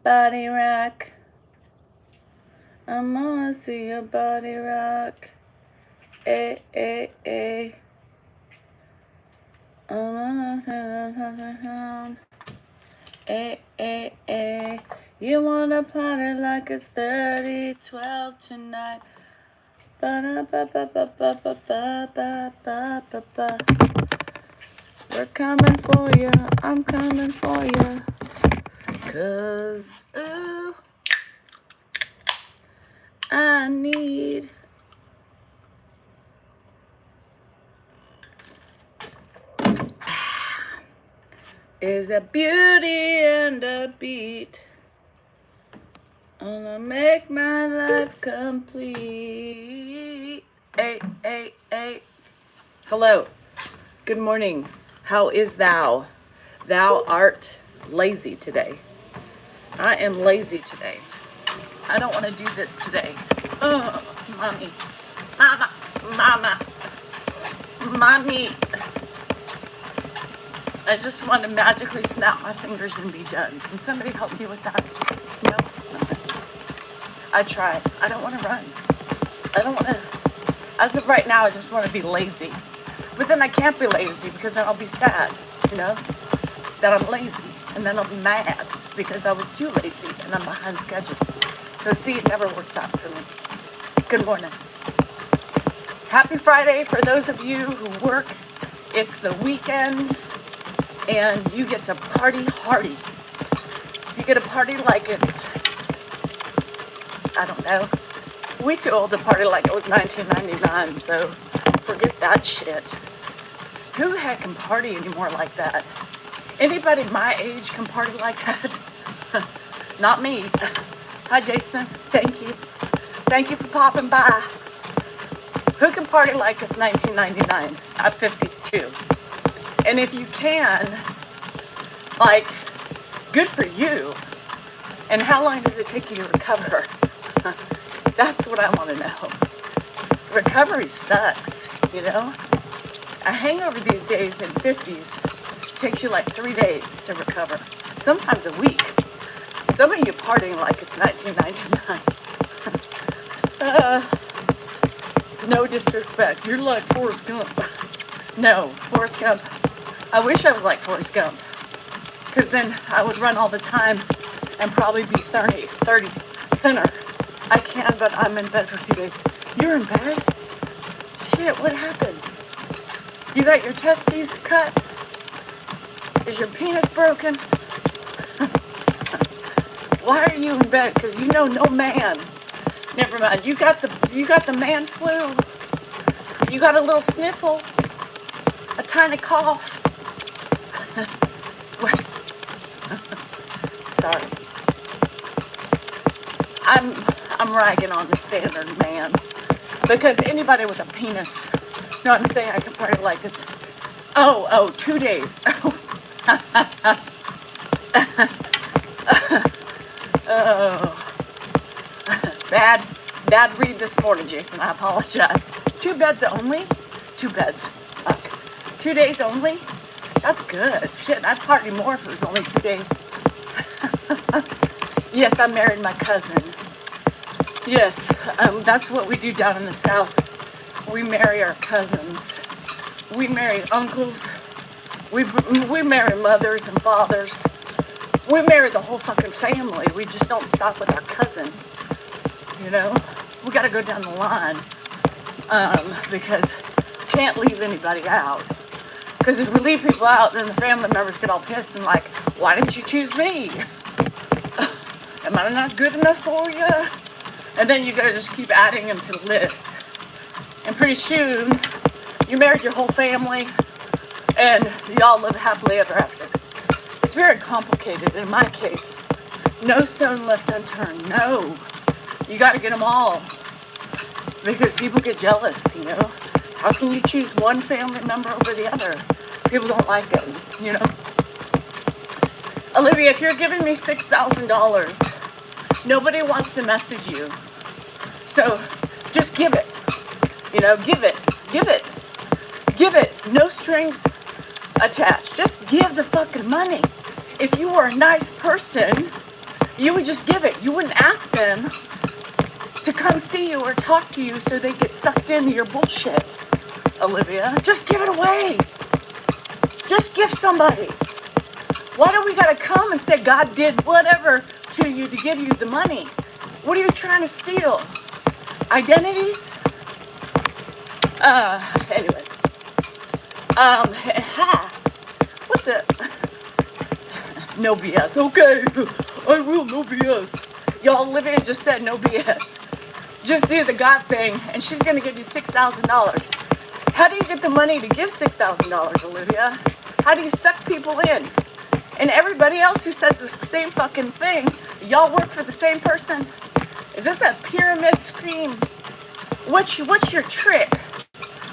body rock. I wanna see your body rock. Eh, eh, eh. Eh, eh, eh. You wanna party like it's 30-12 tonight. Ba-da-ba-ba-ba-ba-ba-ba-ba-ba-ba. We're coming for you. I'm coming for you. 'Cause, ooh, I need is a beauty and a beat. Gonna make my life complete. Hey, hey, hey. Hello. Good morning. How is thou? Thou art lazy today. I am lazy today. I don't want to do this today. Oh, mommy. Mama. Mama. Mommy. I just want to magically snap my fingers and be done. Can somebody help me with that? No? I tried. I don't want to run. I don't want to. As of right now, I just want to be lazy. But then I can't be lazy because then I'll be sad, that I'm lazy. And then I'll be mad because I was too lazy and I'm behind schedule. So see, it never works out for me. Good morning. Happy Friday for those of you who work. It's the weekend and you get to party hardy. You get to party like it's, I don't know. We too old to party like it was 1999, so forget that shit. Who the heck can party anymore like that? Anybody my age can party like that? Not me. Hi, Jason. Thank you. Thank you for popping by. Who can party like it's 1999? I'm 52. And if you can, good for you. And how long does it take you to recover? That's what I want to know. Recovery sucks, A hangover these days in 50s takes you like 3 days to recover. Sometimes a week. Some of you partying like it's 1999. No disrespect. You're like Forrest Gump. No, Forrest Gump. I wish I was like Forrest Gump. Because then I would run all the time and probably be 30 thinner. I can, but I'm in bed for 2 days. You're in bed? Shit, what happened? You got your testes cut? Is your penis broken? Why are you in bed? Because no man. Never mind. You got the man flu. You got a little sniffle. A tiny cough. Sorry. I'm ragging on the standard man. Because anybody with a penis, I'm saying I can party like it's, 2 days. Oh. Bad read this morning, Jason. I apologize. 2 beds only? 2 beds. Fuck. 2 days only? That's good. Shit, I'd party more if it was only 2 days. Yes, I married my cousin. Yes, that's what we do down in the South. We marry our cousins. We marry uncles. We marry mothers and fathers. We marry the whole fucking family. We just don't stop with our cousin. We got to go down the line because can't leave anybody out. Because if we leave people out, then the family members get all pissed and like, why didn't you choose me? Am I not good enough for you? And then you got to just keep adding them to the list. And pretty soon, you married your whole family and y'all live happily ever after. It's very complicated in my case. No stone left unturned. No. You got to get them all. Because people get jealous, How can you choose one family member over the other? People don't like it, Olivia, if you're giving me $6,000, nobody wants to message you. So just give it. Give it. No strings attached. Just give the fucking money. If you are a nice person, You would just give it. You wouldn't ask them to come see you or talk to you so they get sucked into your bullshit, Olivia. Just give it away. Just give somebody. Why do we gotta come and say God did whatever to you to give you the money? What are you trying to steal? Identities? Anyway. What's it? No BS. Okay, I will, no BS. Y'all, Olivia just said no BS. Just do the God thing, and she's gonna give you $6,000. How do you get the money to give $6,000, Olivia? How do you suck people in? And everybody else who says the same fucking thing, y'all work for the same person? Is this a pyramid scheme? What's your trick?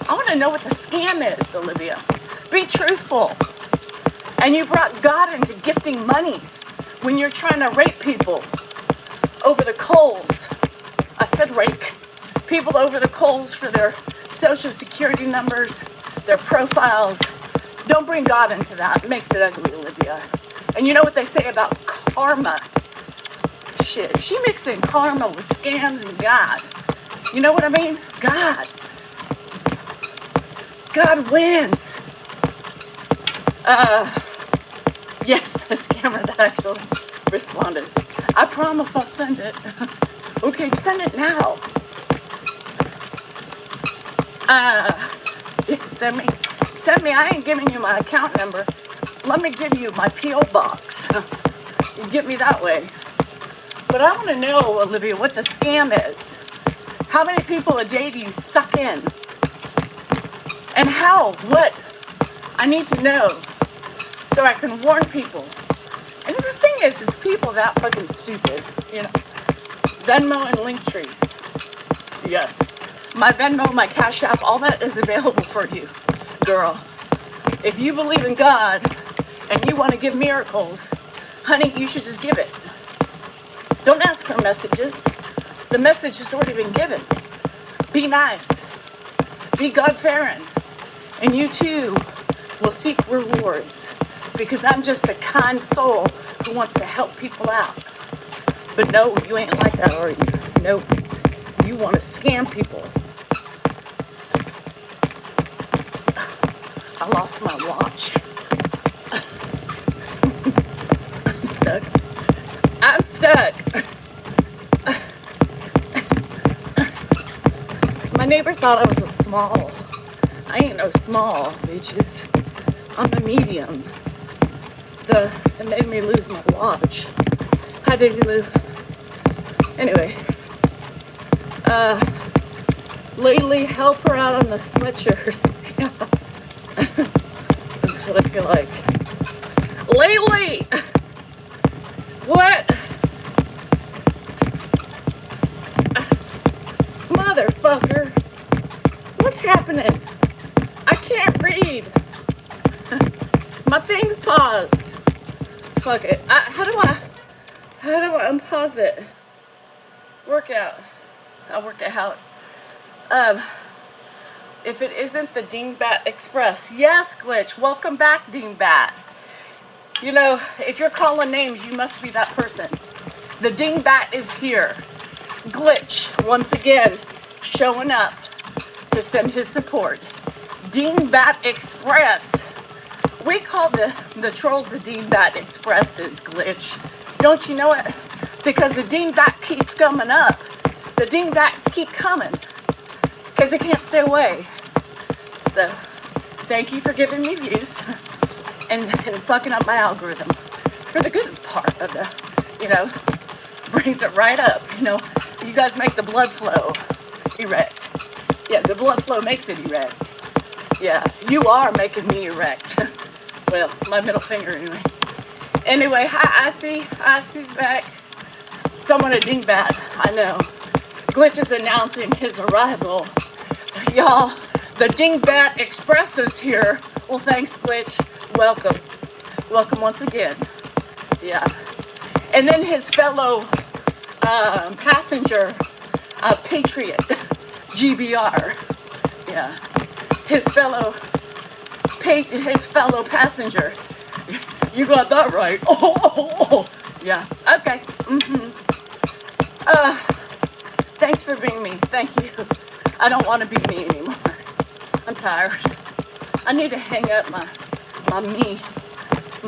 I want to know what the scam is, Olivia. Be truthful. And you brought God into gifting money when you're trying to rape people over the coals. I said rake. People over the coals for their social security numbers, their profiles. Don't bring God into that. It makes it ugly, Olivia. And you know what they say about karma? Shit. She mixing karma with scams and God. You know what I mean? God. God wins. Yes, a scammer that actually responded. I promise I'll send it. Okay, send it now. Yeah, send me. I ain't giving you my account number. Let me give you my P.O. box. You get me that way. But I want to know, Olivia, what the scam is. How many people a day do you suck in? And how? What? I need to know so I can warn people. And the thing is people that fucking stupid, you know. Venmo and Linktree. Yes. My Venmo, my Cash App, all that is available for you, girl. If you believe in God and you want to give miracles, honey, you should just give it. Don't ask for messages. The message has already been given. Be nice. Be God-fearing. And you too will seek rewards because I'm just a kind soul who wants to help people out. But no, you ain't like that, are you? No, you want to scam people. I lost my watch. I'm stuck. My neighbor thought I was a small. I ain't no small, bitches. I'm a medium. It made me lose my watch. How did you lose? Anyway. Lately, help her out on the sweatshirt. Yeah. That's what I feel like. Lately! What? Motherfucker. What's happening? I can't read. My thing's paused. Fuck it. How do I unpause it? Workout. I'll work it out. If it isn't the Dingbat Express. Yes, Glitch. Welcome back, Dingbat. You know, if you're calling names, you must be that person. The Dingbat is here. Glitch, once again, showing up to send his support. Dingbat Express. We call the trolls the Dingbat Expresses, Glitch. Don't you know it? Because the Dingbat keeps coming up. The Dingbats keep coming. Because they can't stay away. So, thank you for giving me views. And fucking up my algorithm. For the good part of the, you know, brings it right up. You know, you guys make the blood flow erect. Yeah, the blood flow makes it erect. Yeah, you are making me erect. Well, my middle finger anyway. Anyway, hi Icy's back. Someone a dingbat, I know. Glitch is announcing his arrival. Y'all, the Dingbat Express is here. Well, thanks, Glitch. Welcome. Welcome once again. Yeah. And then his fellow passenger, Patriot, GBR. Yeah. His fellow passenger. You got that right. Oh. Yeah. Okay. Uh, Thanks for being me. Thank you. I don't want to be me anymore. I'm tired. I need to hang up my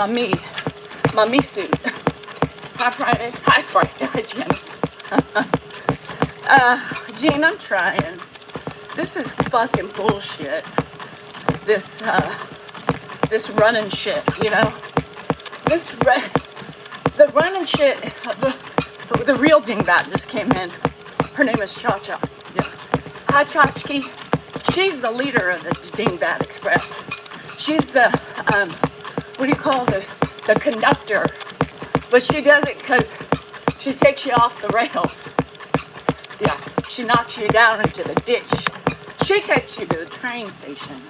me suit. Hi Friday. Hi Friday. Hi Janice. Jean, I'm trying. This is fucking bullshit. This running shit, you know? The running shit, the real dingbat just came in. Her name is Cha-Cha. Yeah. Hi, Chachki. She's the leader of the Dingbat Express. She's the, what do you call the conductor. But she does it because she takes you off the rails. Yeah, she knocks you down into the ditch. She takes you to the train station.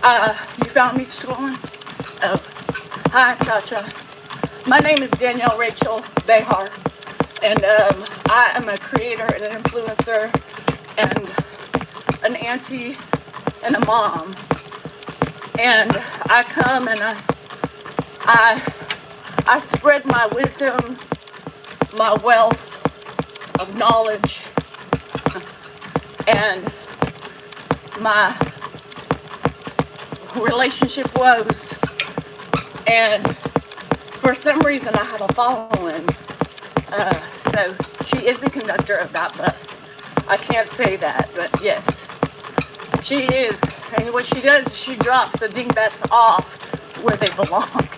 You found me scrolling? Oh, hi, Cha-Cha. My name is Danielle Rachel Behar, and I am a creator and an influencer and an auntie and a mom. And I come and I spread my wisdom, my wealth of knowledge, and my relationship woes. And for some reason I have a following. So she is the conductor of that bus. I can't say that, but yes, she is. And what she does is she drops the dingbats off where they belong.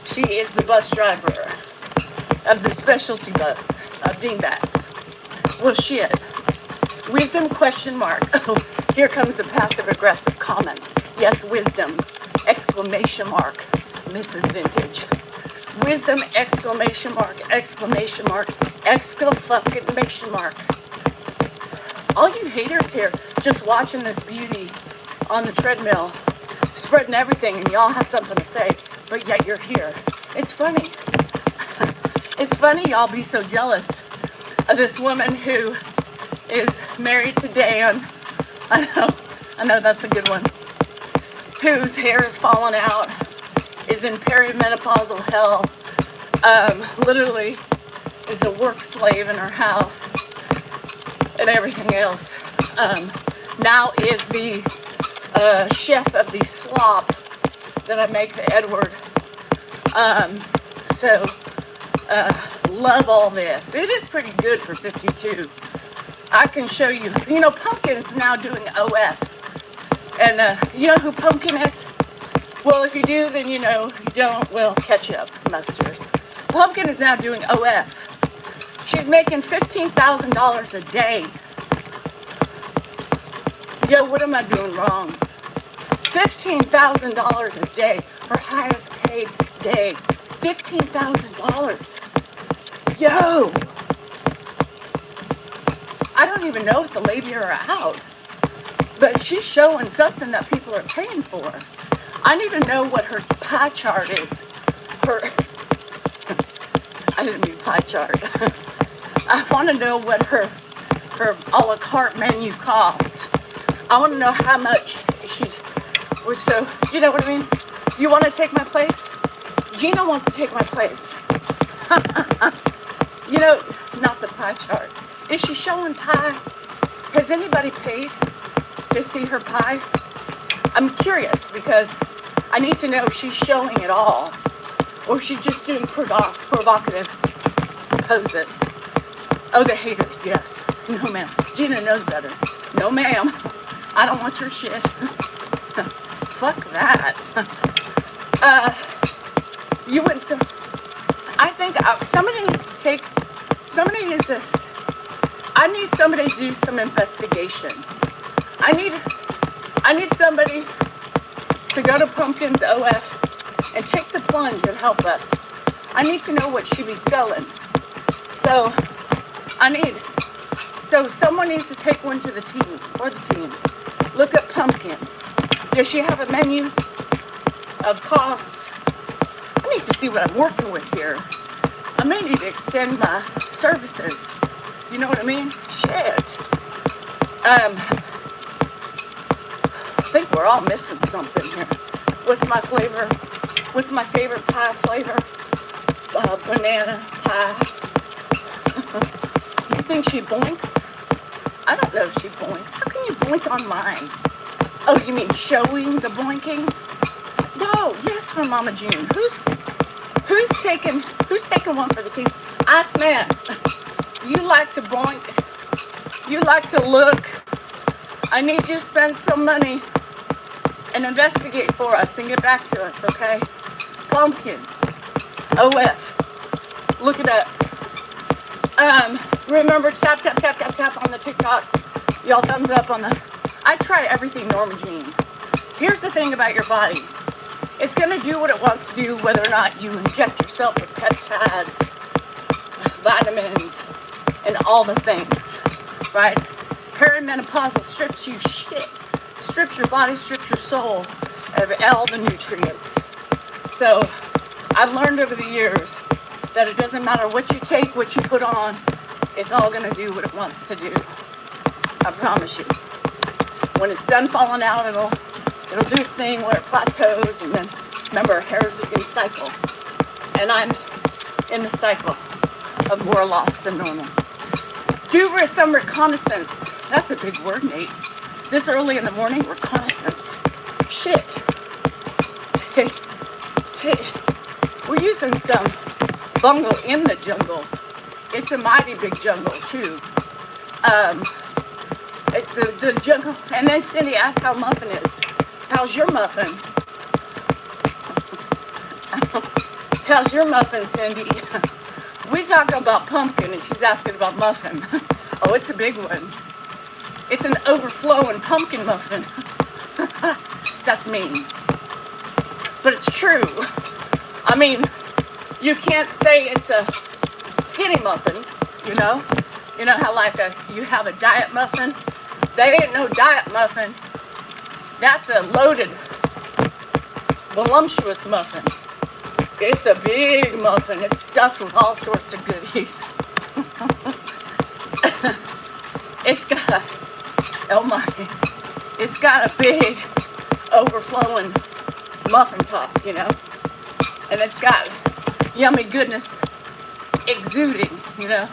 She is the bus driver of the specialty bus of dingbats. Well, shit. Wisdom question mark. Oh, here comes the passive aggressive comments. Yes, wisdom. Exclamation mark. Mrs. Vintage. Wisdom, exclamation mark, exclamation mark, exclamation mark. All you haters here just watching this beauty on the treadmill, spreading everything, and y'all have something to say, but yet you're here. It's funny. It's funny y'all be so jealous of this woman who is married to Dan. I know that's a good one. Whose hair is falling out, is in perimenopausal hell, literally is a work slave in her house and everything else. Now is the chef of the slop that I make, the Edward. Love all this. It is pretty good for 52. I can show you. You know, Pumpkin's now doing OF. And you know who Pumpkin is? Well, if you do, then you know. If you don't, well, ketchup, mustard. Pumpkin is now doing OF. She's making $15,000 a day. Yo, what am I doing wrong? $15,000 a day. Her highest paid day. $15,000. Yo! I don't even know if the labia are out. But she's showing something that people are paying for. I need to know what her pie chart is. I didn't mean pie chart. I want to know what her a la carte menu costs. I want to know how much so, you know what I mean? You want to take my place? Gina wants to take my place. You know, not the pie chart. Is she showing pie? Has anybody paid to see her pie? I'm curious because I need to know if she's showing it all or if she's just doing provocative poses. Oh, the haters, yes. No, ma'am. Gina knows better. No, ma'am. I don't want your shit. Fuck that. You went to... I think somebody needs to... I need somebody to do some investigation. I need somebody to go to Pumpkin's OF and take the plunge and help us. I need to know what she be selling. So someone needs to take one to the team, or the team. Look up Pumpkin. Does she have a menu of costs? I need to see what I'm working with here. I may need to extend my services. You know what I mean? Shit. I think we're all missing something here. What's my flavor? What's my favorite pie flavor? banana pie. You think she boinks? I don't know if she boinks. How can you boink on mine? Oh, you mean showing the boinking? No, yes, for Mama June. Who's taking one for the team? Ice Man, you like to boink. You like to look. I need you to spend some money and investigate for us and get back to us, okay? Pumpkin. OF. Look it up. Remember, tap, tap, tap, tap, tap on the TikTok. Y'all thumbs up on the... I try everything Norma Jean. Here's the thing about your body. It's going to do what it wants to do whether or not you inject yourself with peptides, vitamins, and all the things, right? Perimenopausal strips you shit. Strips your body, strips your soul of all the nutrients. So I've learned over the years that it doesn't matter what you take, what you put on, it's all going to do what it wants to do. I promise you. When it's done falling out, it'll do its thing where it plateaus, and then remember, hair is in cycle. And I'm in the cycle of more loss than normal. Do some reconnaissance. That's a big word, Nate. This early in the morning, reconnaissance. Shit. We're using some bungle in the jungle. It's a mighty big jungle, too. The jungle. And then Cindy asked how Muffin is. How's your muffin? How's your muffin, Cindy? We talk about pumpkin, and she's asking about muffin. Oh, it's a big one. It's an overflowing pumpkin muffin. That's mean. But it's true. I mean, you can't say it's a skinny muffin, you know? You know how like you have a diet muffin? That ain't no diet muffin. That's a loaded, voluptuous muffin. It's a big muffin. It's stuffed with all sorts of goodies. It's got, oh my, it's got a big, overflowing muffin top, you know? And it's got yummy goodness exuding, you know,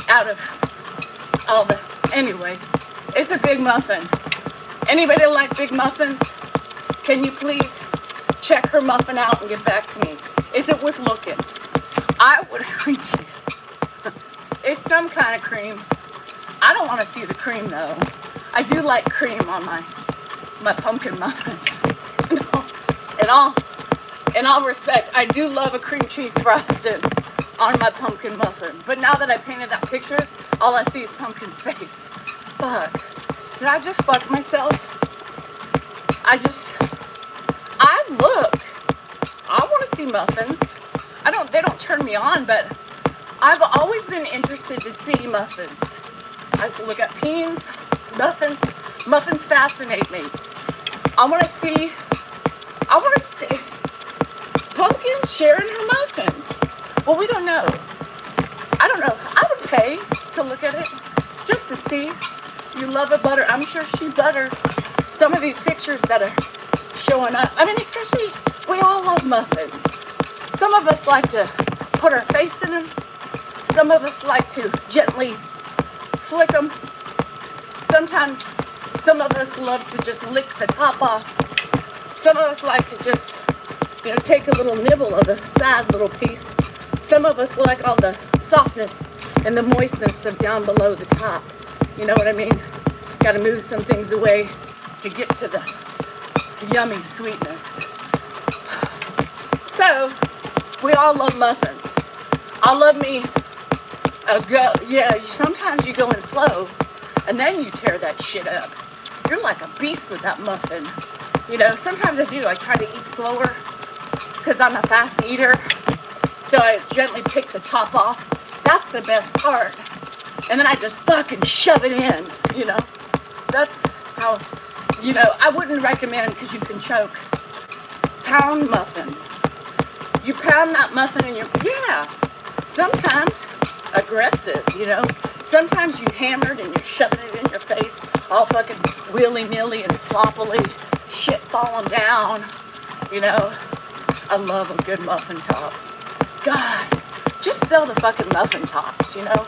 out of all the, anyway, it's a big muffin. Anybody like big muffins? Can you please check her muffin out and get back to me? Is it worth looking? I would cream cheese. It's some kind of cream. I don't want to see the cream though. I do like cream on my pumpkin muffins. In all respect, I do love a cream cheese frosting on my pumpkin muffin. But now that I painted that picture, all I see is pumpkin's face. Fuck. Did I just fuck myself? I want to see muffins. They don't turn me on, but I've always been interested to see muffins. I used to look at beans, muffins. Muffins fascinate me. I want to see Pumpkin sharing her muffin. Well, we don't know. I don't know. I would pay to look at it just to see. You love a butter. I'm sure she buttered some of these pictures that are showing up. I mean, especially, we all love muffins. Some of us like to put our face in them. Some of us like to gently flick them. Sometimes some of us love to just lick the top off. Some of us like to just, take a little nibble of a sad little piece. Some of us like all the softness and the moistness of down below the top. You know what I mean? Got to move some things away to get to the yummy sweetness. So, we all love muffins. I love me sometimes you go in slow and then you tear that shit up. You're like a beast with that muffin. Sometimes I do. I try to eat slower because I'm a fast eater. So I gently pick the top off. That's the best part. And then I just fucking shove it in, That's how, I wouldn't recommend because you can choke. Pound muffin. You pound that muffin in sometimes aggressive, Sometimes you hammered and you're shoving it in your face, all fucking willy-nilly and sloppily, shit falling down, I love a good muffin top. God, just sell the fucking muffin tops, you know,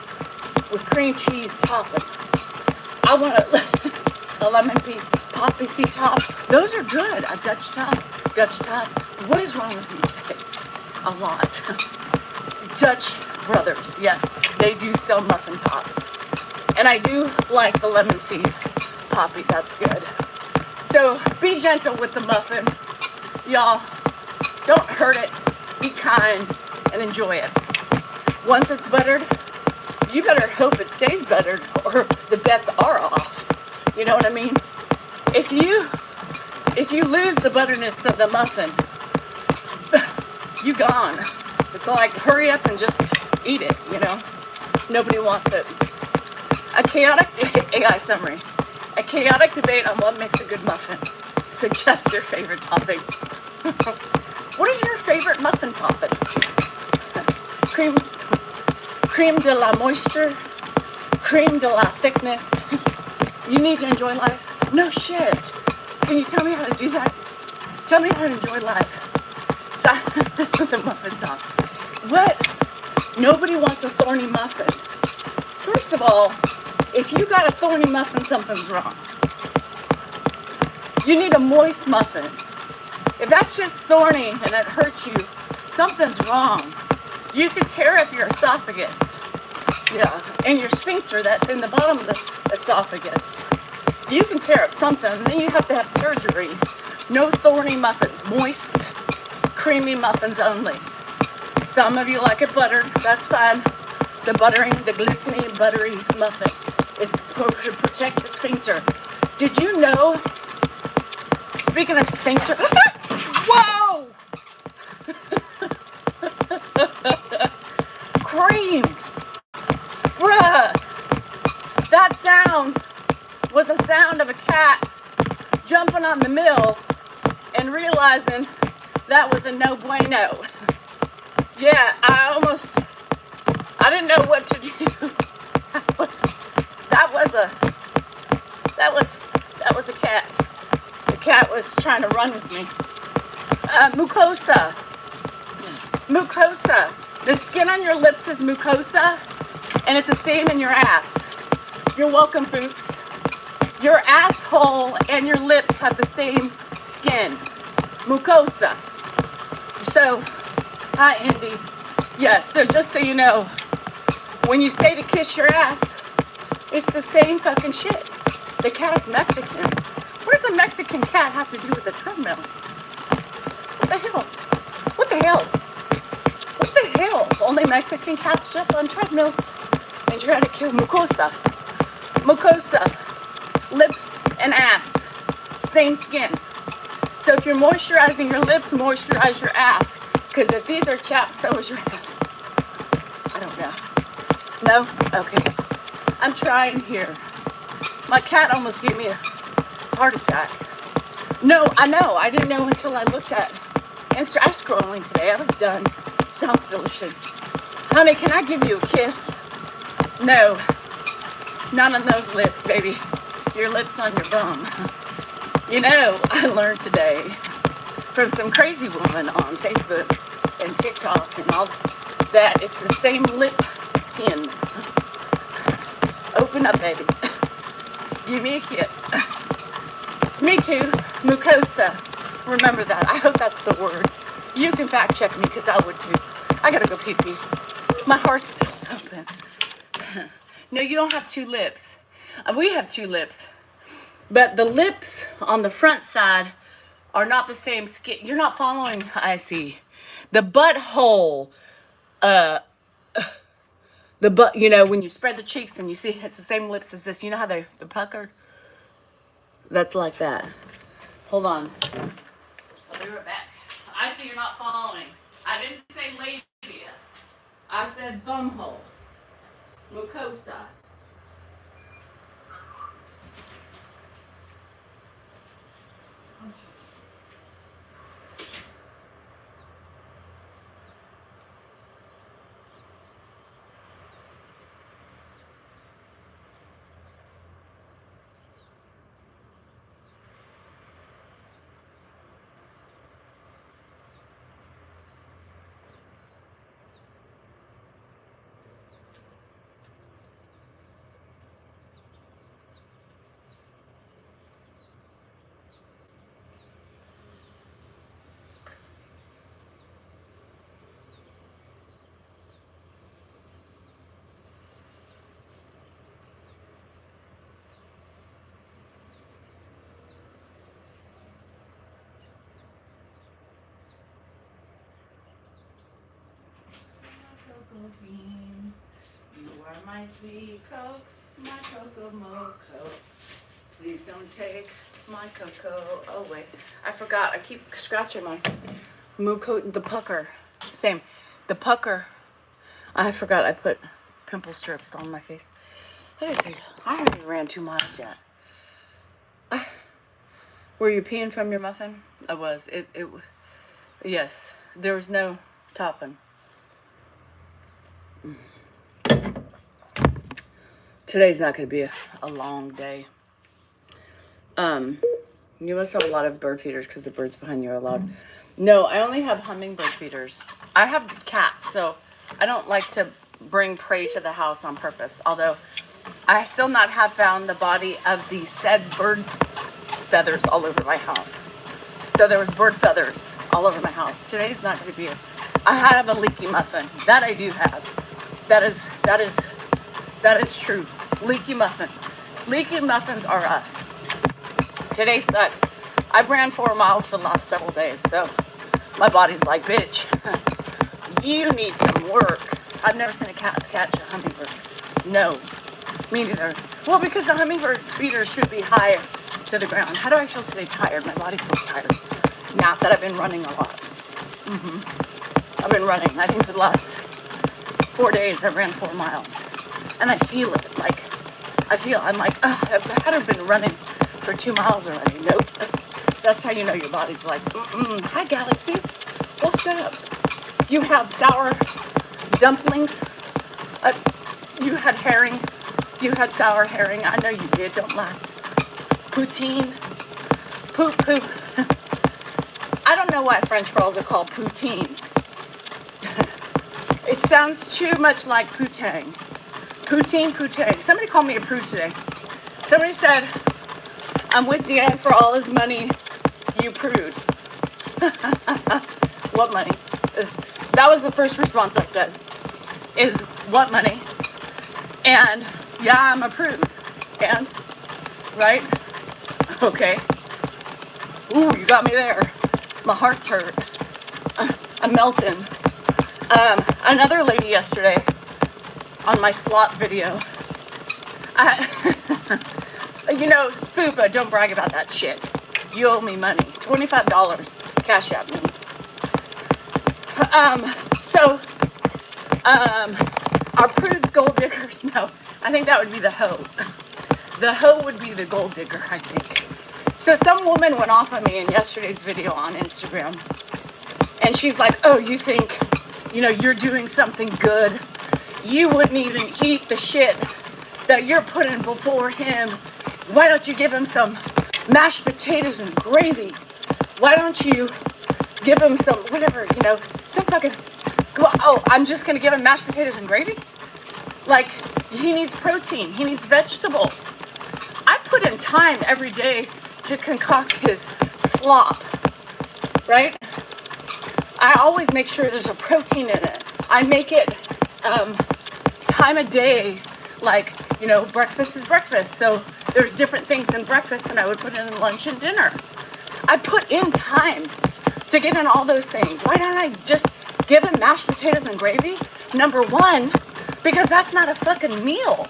with cream cheese topping. I want a lemon pea poppy seed top. Those are good. A Dutch top. Dutch top. What is wrong with me today? A lot. Dutch Brothers, yes, they do sell muffin tops. And I do like the lemon seed poppy. That's good. So be gentle with the muffin. Y'all, don't hurt it. Be kind and enjoy it. Once it's buttered, you better hope it stays buttered or the bets are off. You know what I mean? If you lose the butterness of the muffin, you gone. It's like hurry up and just eat it, you know? Nobody wants it. A chaotic AI summary. A chaotic debate on what makes a good muffin. Suggest your favorite topping. What is your favorite muffin topping? Creme de la moisture, creme de la thickness. You need to enjoy life? No shit. Can you tell me how to do that? Tell me how to enjoy life. The muffin top. What? Nobody wants a thorny muffin. First of all, if you got a thorny muffin, something's wrong. You need a moist muffin. If that's just thorny and it hurts you, something's wrong. You could tear up your esophagus. Yeah, and your sphincter that's in the bottom of the esophagus. You can tear up something, and then you have to have surgery. No thorny muffins. Moist, creamy muffins only. Some of you like it buttered. That's fine. The buttering, the glistening, buttery muffin is to protect the sphincter. Did you know, speaking of sphincter, whoa! Creams. Bruh. That sound was a sound of a cat jumping on the mill and realizing that was a no bueno. Yeah, I didn't know what to do. That was a cat. The cat was trying to run with me. Mucosa. Mucosa. The skin on your lips is mucosa, and it's the same in your ass. You're welcome, poops. Your asshole and your lips have the same skin. Mucosa. So, hi, Indy. Yes, so just so you know, when you say to kiss your ass, it's the same fucking shit. The cat is Mexican. What does a Mexican cat have to do with a treadmill? What the hell? What the hell? What the hell? Only Mexican cats jump on treadmills and try to kill mucosa. Mucosa, lips and ass, same skin. So if you're moisturizing your lips, moisturize your ass. Because if these are chapped, so is your ass. I don't know. No? Okay. I'm trying here. My cat almost gave me a heart attack. No, I know. I didn't know until I looked at Insta. I'm scrolling today. I was done. Sounds delicious. Honey, can I give you a kiss? No. Not on those lips, baby. Your lips on your bum. You know, I learned today from some crazy woman on Facebook and TikTok and all that it's the same lip skin. Open up, baby. Give me a kiss. Me too. Mucosa. Remember that. I hope that's the word. You can fact check me because I would too. I gotta go pee-pee. My heart's still thumping. No, you don't have two lips. We have two lips. But the lips on the front side are not the same skin. You're not following, I see. The butthole, the butt, you know, when you spread the cheeks and you see it's the same lips as this. You know how they're puckered? That's like that. Hold on. I'll be right back. I see you're not following. I didn't say labia. I said bumhole. Mucosa. cocoa beans. You are my sweet cokes, my cocoa moco. Please don't take my cocoa away. I forgot. I keep scratching my muco. The pucker. Same. The pucker. I forgot I put pimple strips on my face. I gotta tell you, I haven't even ran 2 miles yet. Were you peeing from your muffin? I was. Yes. There was no topping. Today's not going to be a long day. You must have a lot of bird feeders because the birds behind you are loud. No, I only have hummingbird feeders. I have cats, so I don't like to bring prey to the house on purpose. Although I still not have found the body of the said bird feathers all over my house. So there was bird feathers all over my house. Today's not going to be I have a leaky muffin. That I do have. That is true. Leaky muffin. Leaky muffins are us. Today sucks. I've ran 4 miles for the last several days, so my body's like, bitch, you need some work. I've never seen a cat catch a hummingbird. No, me neither. Well, because the hummingbird's feeders should be high to the ground. How do I feel today? Tired. My body feels tired. Not that I've been running a lot. I've been running. I think for the last 4 days I ran 4 miles. And I feel it. I'm like, I've had to have been running for 2 miles already. Nope. That's how you know your body's like, hi Galaxy. What's up? You had sour dumplings. You had herring. You had sour herring. I know you did. Don't lie. Poutine. Poop. I don't know why French fries are called poutine. It sounds too much like poutine. Poutine. Somebody called me a prude today. Somebody said, I'm with Dan for all his money, you prude. What money? That was the first response I said. Is what money? And yeah, I'm a prude. And, right? Okay. Ooh, you got me there. My heart's hurt. I'm melting. Another lady yesterday on my slot video. You know, Fupa, don't brag about that shit. You owe me money. $25. Cash at me. Are prudes gold diggers? No. I think that would be the hoe. The hoe would be the gold digger, I think. So some woman went off on me in yesterday's video on Instagram. And she's like, oh, you think, you're doing something good. You wouldn't even eat the shit that you're putting before him. Why don't you give him some mashed potatoes and gravy? Why don't you give him some, whatever, some fucking, I'm just going to give him mashed potatoes and gravy? Like, he needs protein. He needs vegetables. I put in time every day to concoct his slop, right? I always make sure there's a protein in it. I make it time of day, like, breakfast is breakfast. So there's different things in breakfast and I would put in lunch and dinner. I put in time to get in all those things. Why don't I just give him mashed potatoes and gravy? Number one, because that's not a fucking meal.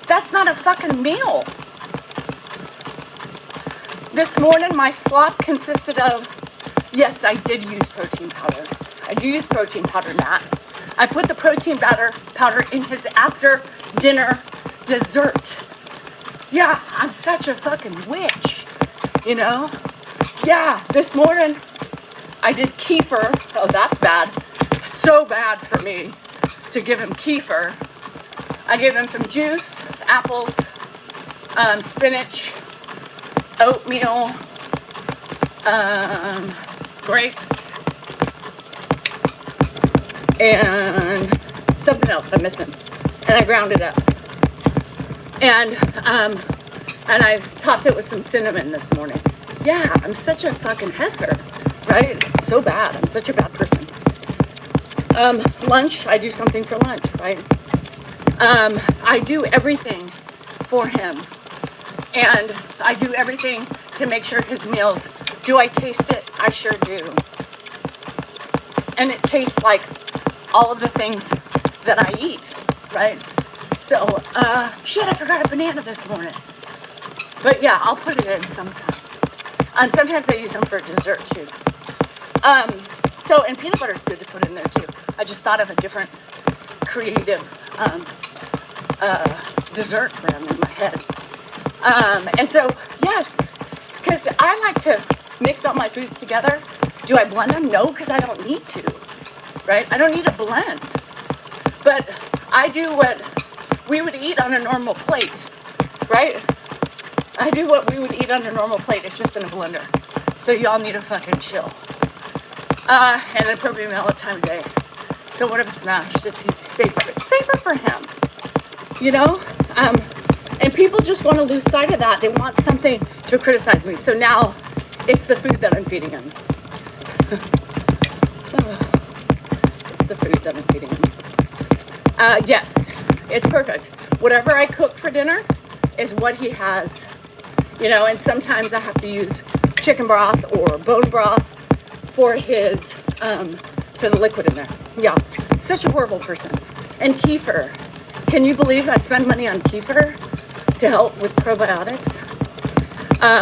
That's not a fucking meal. This morning, my slop consisted of, yes, I did use protein powder. I do use protein powder, Nat. I put the protein powder in his after dinner dessert. Yeah, I'm such a fucking witch, Yeah, this morning I did kefir. Oh, that's bad. So bad for me to give him kefir. I gave him some juice, apples, spinach, oatmeal, grapes, and something else I'm missing. And I ground it up. And I topped it with some cinnamon this morning. Yeah, I'm such a fucking heifer, right? So bad. I'm such a bad person. Lunch, I do something for lunch, right? I do everything for him. And I do everything to make sure his meals, do I taste it? I sure do. and it tastes like all of the things that I eat, right? So, shit, I forgot a banana this morning. But yeah, I'll put it in sometime. And sometimes I use them for dessert too. So, and peanut butter is good to put in there too. I just thought of a different creative dessert brand in my head. And so, yes, because I like to mix all my foods together. Do I blend them? No, because I don't need to, right? I don't need a blend. But I do what we would eat on a normal plate, right? I do what we would eat on a normal plate. It's just in a blender. So y'all need to fucking chill. And an appropriate amount of time of day. So what if it's mashed? It's easy, safer. It's safer for him, you know? And people just want to lose sight of that. They want something to criticize me. So now it's the food that I'm feeding him. It's the food that I'm feeding him. Yes, it's perfect. Whatever I cook for dinner is what he has, you know, and sometimes I have to use chicken broth or bone broth for his, for the liquid in there. Yeah, such a horrible person. And kefir. Can you believe I spend money on kefir to help with probiotics?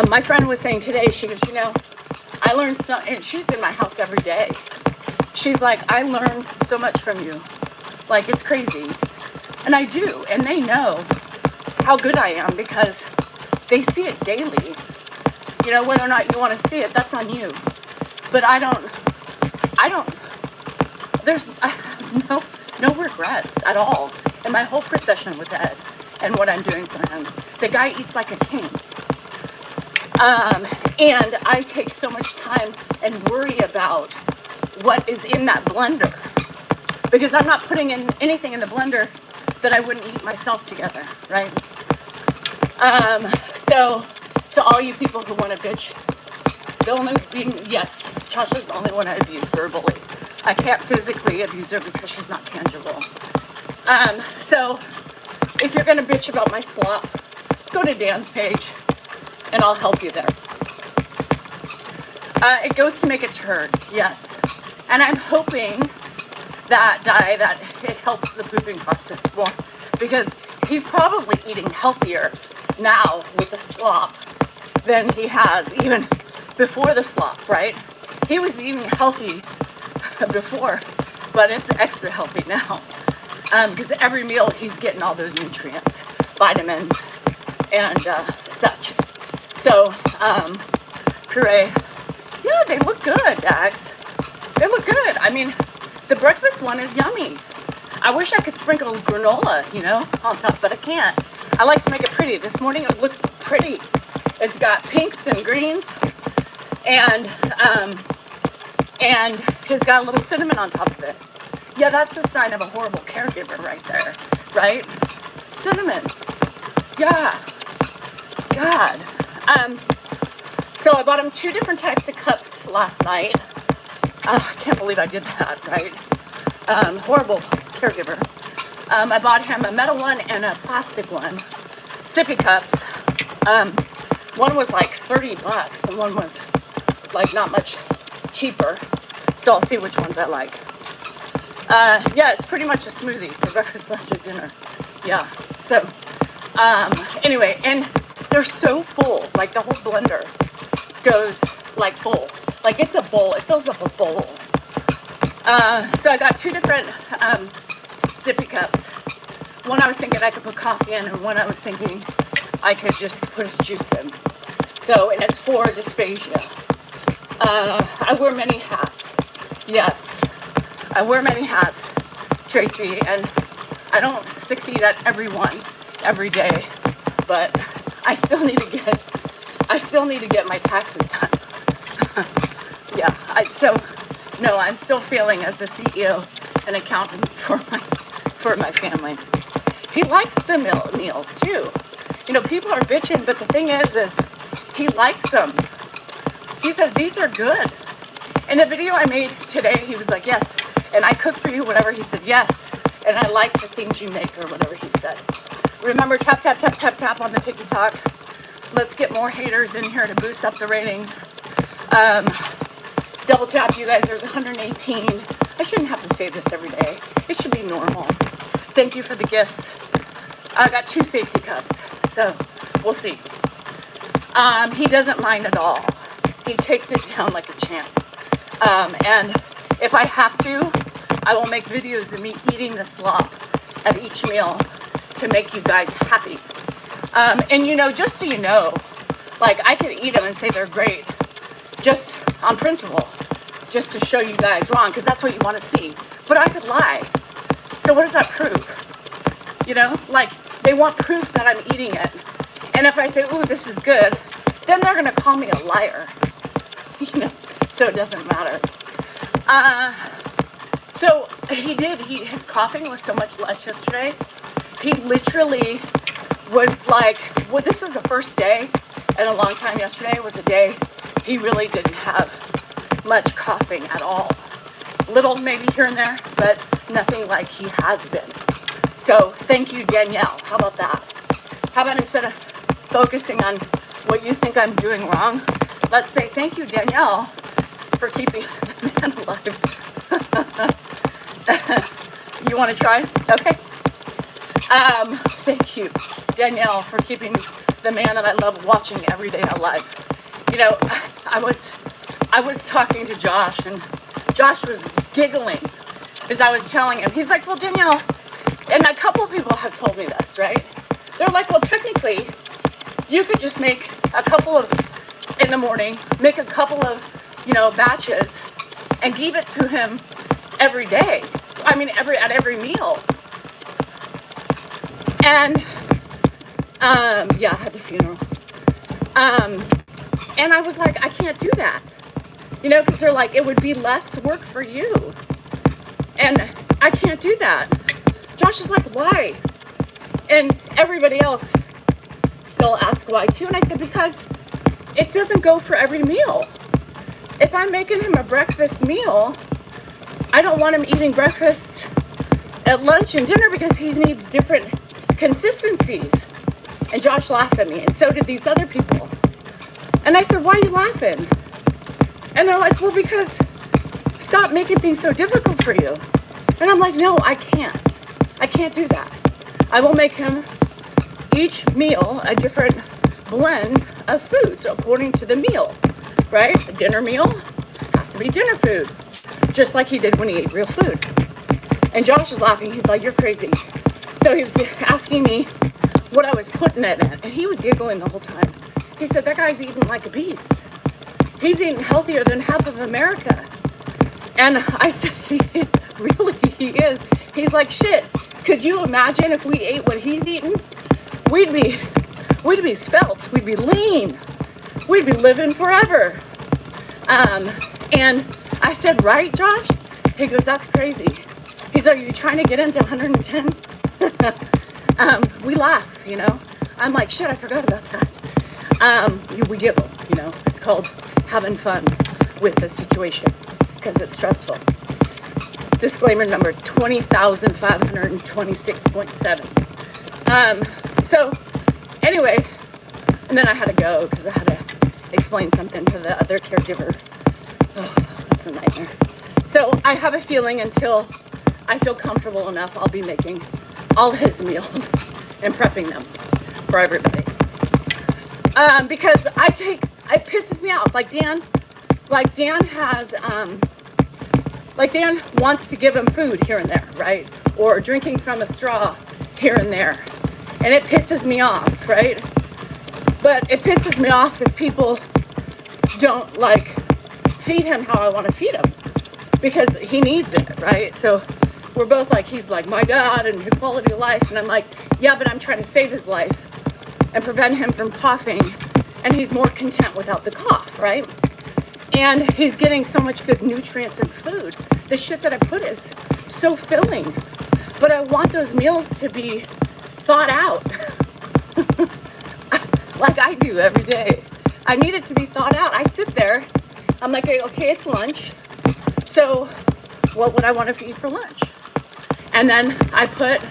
My friend was saying today, she goes, you know, I learned so, and she's in my house every day. She's like, I learn so much from you. Like, it's crazy. And I do, and they know how good I am because they see it daily. You know, whether or not you want to see it, that's on you. But I don't, there's no regrets at all in my whole procession with Ed and what I'm doing for him. The guy eats like a king. And I take so much time and worry about what is in that blender because I'm not putting in anything in the blender that I wouldn't eat myself together, right? So to all you people who want to bitch, the only being, yes, Chacha's the only one I abuse verbally. I can't physically abuse her because she's not tangible. So if you're going to bitch about my slop, go to Dan's page and I'll help you there. It goes to make a turd, yes. And I'm hoping that it helps the pooping process more because he's probably eating healthier now with the slop than he has even before the slop, right? He was eating healthy before, but it's extra healthy now because every meal he's getting all those nutrients, vitamins, and such. So, puree. Yeah, they look good, Dax. They look good. I mean, the breakfast one is yummy. I wish I could sprinkle granola, you know, on top, but I can't. I like to make it pretty. This morning it looked pretty. It's got pinks and greens, and it's got a little cinnamon on top of it. Yeah, that's a sign of a horrible caregiver right there, right? Cinnamon. Yeah. God. So I bought him 2 different types of cups last night. I can't believe I did that, right? Horrible caregiver. I bought him a metal one and a plastic one. Sippy cups. One was like $30 and one was like not much cheaper. So I'll see which ones I like. Yeah, it's pretty much a smoothie for breakfast, lunch, or dinner. Yeah. So, anyway, and they're so full. Like the whole blender goes like full. Like it's a bowl. It fills up a bowl. So I got 2 different sippy cups. One I was thinking I could put coffee in, and one I was thinking I could just put his juice in. So, and it's for dysphagia. I wear many hats. Yes, I wear many hats, Tracy, and I don't succeed at every one every day, but I still need to get my taxes done. Yeah, no, I'm still failing as the CEO and accountant for my family. He likes the meals too. You know, people are bitching, but the thing is he likes them. He says, these are good. In the video I made today, he was like, yes, and I cook for you, whatever. He said, yes, and I like the things you make, or whatever he said. Remember, tap, tap, tap, tap, tap on the TikTok. Let's get more haters in here to boost up the ratings. double tap, you guys. There's 118. I shouldn't have to say this every day. It should be normal. Thank you for the gifts. I got 2 safety cups, so we'll see. He doesn't mind at all. He takes it down like a champ. And if I have to, I will make videos of me eating the slop at each meal to make you guys happy. And you know, just so you know, like I could eat them and say they're great, just on principle, just to show you guys wrong, because that's what you want to see. But I could lie. So what does that prove? You know, like they want proof that I'm eating it. And if I say, ooh, this is good, then they're going to call me a liar. You know, so it doesn't matter. So his coughing was so much less yesterday. He literally was like, well, this is the first day in a long time. Yesterday was a day he really didn't have much coughing at all. Little maybe here and there, but nothing like he has been. So thank you, Danielle. How about that? How about instead of focusing on what you think I'm doing wrong, let's say thank you, Danielle, for keeping the man alive. You want to try? Okay. Thank you, Danielle, for keeping the man that I love watching every day alive. You know, I was talking to Josh, and Josh was giggling as I was telling him. He's like, well, Danielle, and a couple of people have told me this, right? They're like, well, technically, you could just make a couple of, in the morning, make a couple of, you know, batches and give it to him every day. I mean, at every meal. And, yeah, I had the funeral. And I was like, I can't do that. You know, because they're like, it would be less work for you. And I can't do that. Josh is like, why? And everybody else still asks why too. And I said, because it doesn't go for every meal. If I'm making him a breakfast meal, I don't want him eating breakfast at lunch and dinner because he needs different consistencies. And Josh laughed at me, and so did these other people. And I said, why are you laughing? And they're like, well, because stop making things so difficult for you. And I'm like, no, I can't. I can't do that. I will make him each meal a different blend of food, so according to the meal, right? A dinner meal has to be dinner food, just like he did when he ate real food. And Josh is laughing. He's like, you're crazy. So he was asking me what I was putting it in, and he was giggling the whole time. He said, that guy's eating like a beast. He's eating healthier than half of America. And I said, really, he is. He's like, shit, could you imagine if we ate what he's eating? We'd be svelte, we'd be lean, we'd be living forever. And I said, right, Josh? He goes, that's crazy. He's like, are you trying to get into 110? We laugh, you know. I'm like, shit, I forgot about that. We giggle, you know. It's called having fun with the situation because it's stressful. Disclaimer number 20,526.7. So anyway, and then I had to go because I had to explain something to the other caregiver. Oh, that's a nightmare. So I have a feeling until I feel comfortable enough, I'll be making all his meals and prepping them for everybody. Because it pisses me off. Dan wants to give him food here and there, right? Or drinking from a straw here and there. And it pisses me off, right? But it pisses me off if people don't feed him how I want to feed him because he needs it, right? So we're both like, he's like my dad and his quality of life. And I'm like, yeah, but I'm trying to save his life and prevent him from coughing. And he's more content without the cough, right? And he's getting so much good nutrients and food. The shit that I put is so filling. But I want those meals to be thought out. Like I do every day. I need it to be thought out. I sit there. I'm like, okay, it's lunch. So what would I want to feed for lunch? And then I put,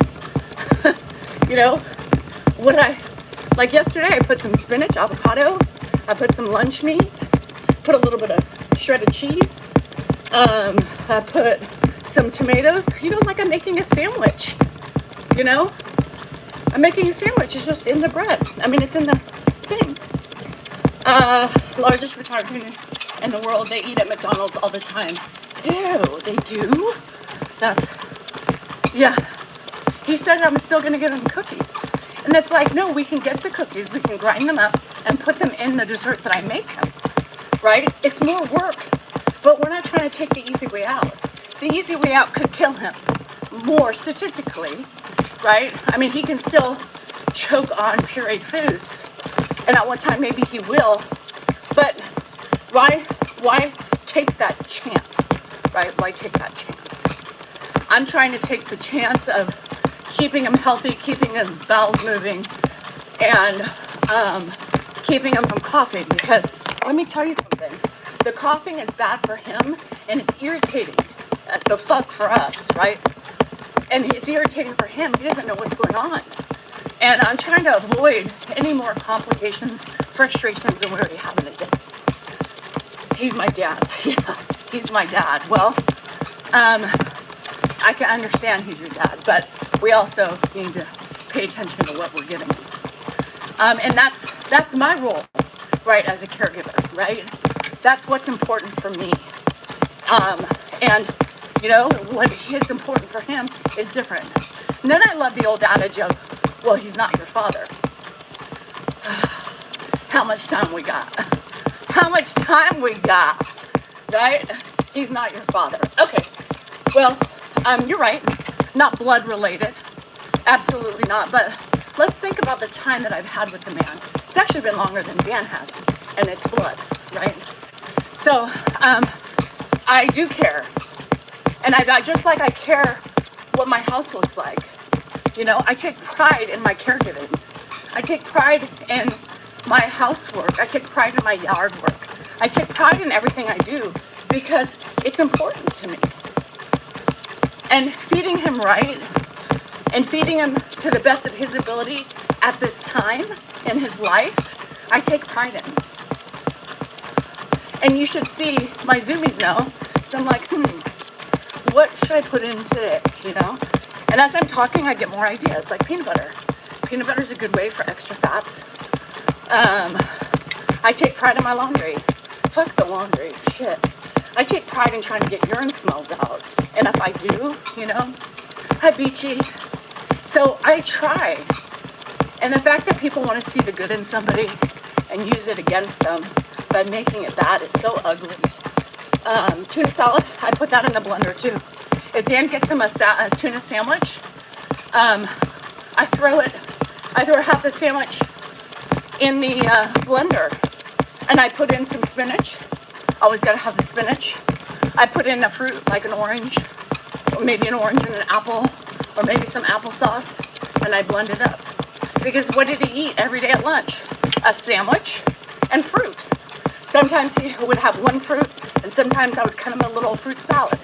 like yesterday, I put some spinach, avocado. I put some lunch meat, put a little bit of shredded cheese, I put some tomatoes, you know, like I'm making a sandwich, you know? I'm making a sandwich, it's just in the bread. I mean, it's in the thing. Largest retired human in the world, they eat at McDonald's all the time. Ew, they do? That's, yeah. He said I'm still gonna give him cookies. And it's like, no, we can get the cookies, we can grind them up and put them in the dessert that I make him, right? It's more work, but we're not trying to take the easy way out. The easy way out could kill him more statistically, right? I mean, he can still choke on pureed foods, and at one time maybe he will, but why take that chance, right? Why take that chance? I'm trying to take the chance of keeping him healthy, keeping his bowels moving, and keeping him from coughing, because let me tell you something, the coughing is bad for him, and it's irritating the fuck for us, right? And it's irritating for him. He doesn't know what's going on. And I'm trying to avoid any more complications, frustrations than we already have in the day. He's my dad. Yeah, he's my dad. Well, I can understand he's your dad, but we also need to pay attention to what we're giving him. And that's my role, right, as a caregiver, right? That's what's important for me. And, you know, what is important for him is different. And then I love the old adage of, well, he's not your father. How much time we got? How much time we got, right? He's not your father. Okay, well, you're right. Not blood related. Absolutely not. But let's think about the time that I've had with the man. It's actually been longer than Dan has, and it's blood, right? So, I do care. And I just like I care what my house looks like. You know, I take pride in my caregiving. I take pride in my housework. I take pride in my yard work. I take pride in everything I do because it's important to me. And feeding him right and feeding him to the best of his ability at this time in his life, I take pride in. And you should see my Zoomies now. So I'm like, what should I put in today, you know? And as I'm talking, I get more ideas, like peanut butter. Peanut butter is a good way for extra fats. I take pride in my laundry. Fuck the laundry, shit. I take pride in trying to get urine smells out. And if I do, you know, hi Beachy. So I try. And the fact that people want to see the good in somebody and use it against them by making it bad is so ugly. Tuna salad, I put that in the blender too. If Dan gets him a tuna sandwich, I throw half the sandwich in the blender, and I put in some spinach. Always gotta have the spinach. I put in a fruit like an orange, or maybe an orange and an apple, or maybe some applesauce, and I blend it up. Because what did he eat every day at lunch? A sandwich and fruit. Sometimes he would have one fruit, and sometimes I would cut him a little fruit salad.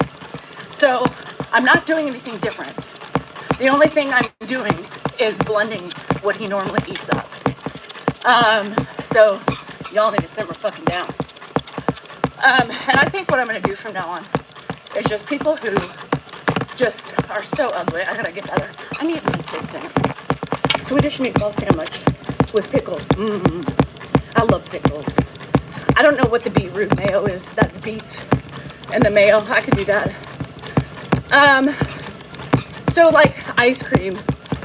So I'm not doing anything different. The only thing I'm doing is blending what he normally eats up. So y'all need to simmer fucking down. And I think what I'm gonna do from now on is just people who just are so ugly. I gotta get better. I need an assistant. Swedish meatball sandwich with pickles. I love pickles. I don't know what the beetroot mayo is. That's beets and the mayo. I could do that. So like ice cream.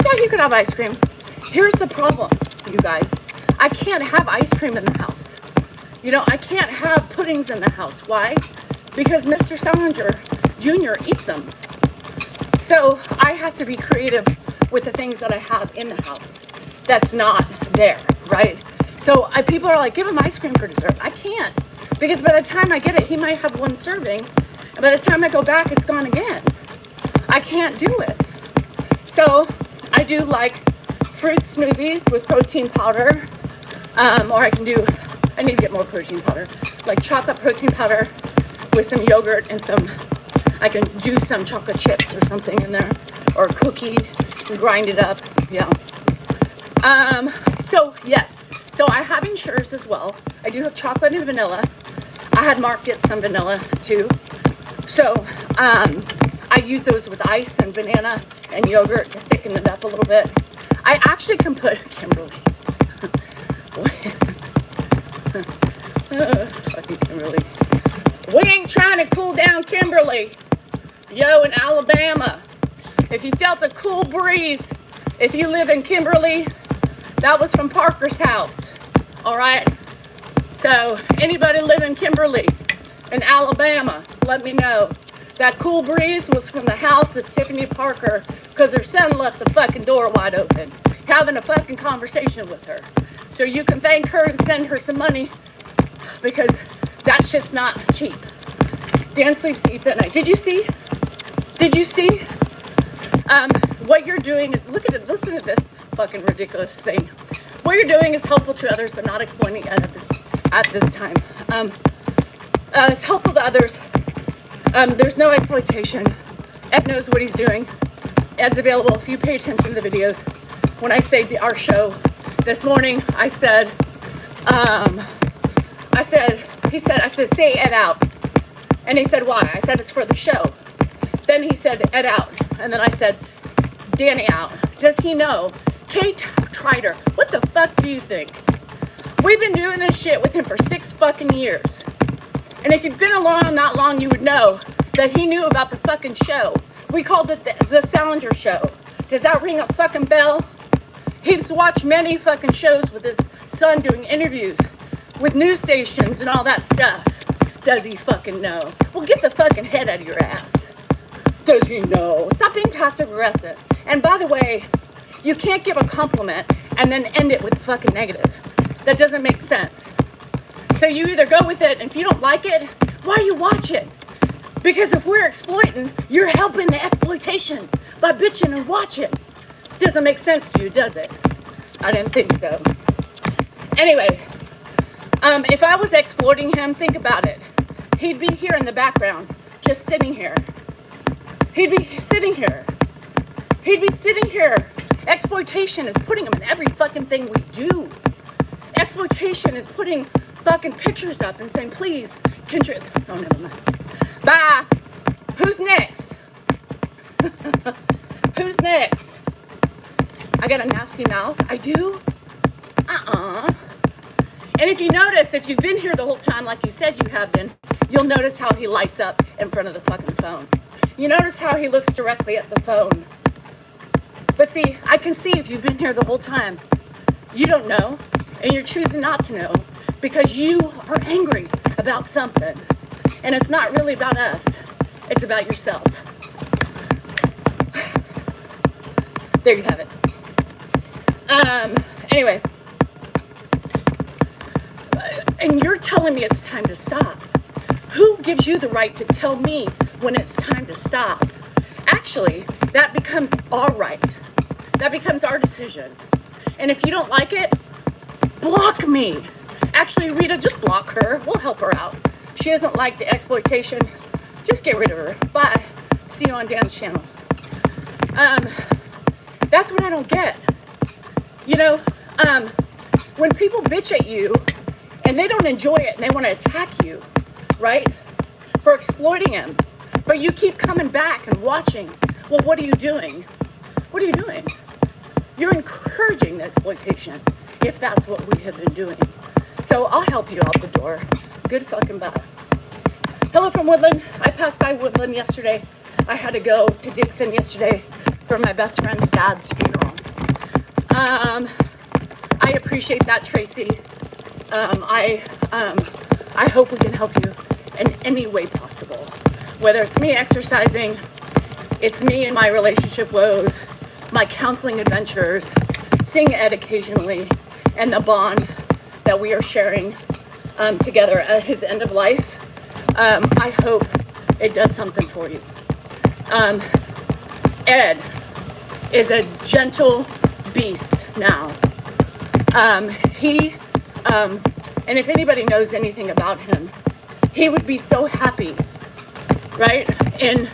Yeah, you could have ice cream. Here's the problem, you guys. I can't have ice cream in the house. You know, I can't have puddings in the house. Why? Because Mr. Salinger Jr. eats them. So I have to be creative with the things that I have in the house that's not there, right? So people are like, give him ice cream for dessert. I can't, because by the time I get it, he might have one serving, and by the time I go back, it's gone again. I can't do it. So I do like fruit smoothies with protein powder, or I need to get more protein powder, like chocolate protein powder with some yogurt and I can do some chocolate chips or something in there, or a cookie, and grind it up, yeah. So yes, so I have Ensures as well. I do have chocolate and vanilla. I had Mark get some vanilla too. So I use those with ice and banana and yogurt to thicken it up a little bit. I actually can put, Kimberly. Fucking Kimberly. We ain't trying to cool down Kimberly. Yo, in Alabama. If you felt a cool breeze, if you live in Kimberly, that was from Parker's house. All right? So anybody live in Kimberly, in Alabama, let me know. That cool breeze was from the house of Tiffany Parker because her son left the fucking door wide open, having a fucking conversation with her. So you can thank her and send her some money because that shit's not cheap. Dan sleeps, eats at night. Did you see? What you're doing is, look at it, listen to this fucking ridiculous thing. What you're doing is helpful to others, but not exploiting it at this time. It's helpful to others. There's no exploitation. Ed knows what he's doing. Ed's available if you pay attention to the videos. When I say our show, this morning I said, say Ed out. And he said, why? I said, it's for the show. Then he said, Ed out. And then I said, Danny out. Does he know? Kate Trider, what the fuck do you think? We've been doing this shit with him for 6 fucking years. And if you've been along that long, you would know that he knew about the fucking show. We called it the Salinger Show. Does that ring a fucking bell? He's watched many fucking shows with his son doing interviews with news stations and all that stuff. Does he fucking know? Well, get the fucking head out of your ass. Does he know? Stop being passive aggressive. And by the way, you can't give a compliment and then end it with fucking negative. That doesn't make sense. So you either go with it, and if you don't like it, why are you watching? Because if we're exploiting, you're helping the exploitation by bitching and watching. Doesn't make sense to you, does it? I didn't think so. Anyway, if I was exploiting him, think about it. He'd be here in the background, just sitting here. He'd be sitting here. Exploitation is putting him in every fucking thing we do. Exploitation is putting fucking pictures up and saying, please, Kindred. Oh, never mind. Bye. Who's next? Who's next? I got a nasty mouth. I do? And if you notice, if you've been here the whole time like you said you have been, you'll notice how he lights up in front of the fucking phone. You notice how he looks directly at the phone. But see, I can see if you've been here the whole time. You don't know, and you're choosing not to know because you are angry about something. And it's not really about us. It's about yourself. There you have it. Anyway. And you're telling me it's time to stop. Who gives you the right to tell me when it's time to stop? Actually, that becomes our right. That becomes our decision. And if you don't like it, block me. Actually, Rita, just block her. We'll help her out. She doesn't like the exploitation. Just get rid of her. Bye. See you on Dan's channel. That's what I don't get. You know, when people bitch at you and they don't enjoy it and they want to attack you, right, for exploiting them, but you keep coming back and watching, well, what are you doing? What are you doing? You're encouraging the exploitation if that's what we have been doing. So I'll help you out the door. Good fucking bye. Hello from Woodland. I passed by Woodland yesterday. I had to go to Dixon yesterday for my best friend's dad's funeral. I appreciate that, Tracy. I hope we can help you in any way possible. Whether it's me exercising, it's me and my relationship woes, my counseling adventures, seeing Ed occasionally, and the bond that we are sharing together at his end of life. I hope it does something for you. Ed is a gentle beast now. And if anybody knows anything about him, he would be so happy, right, in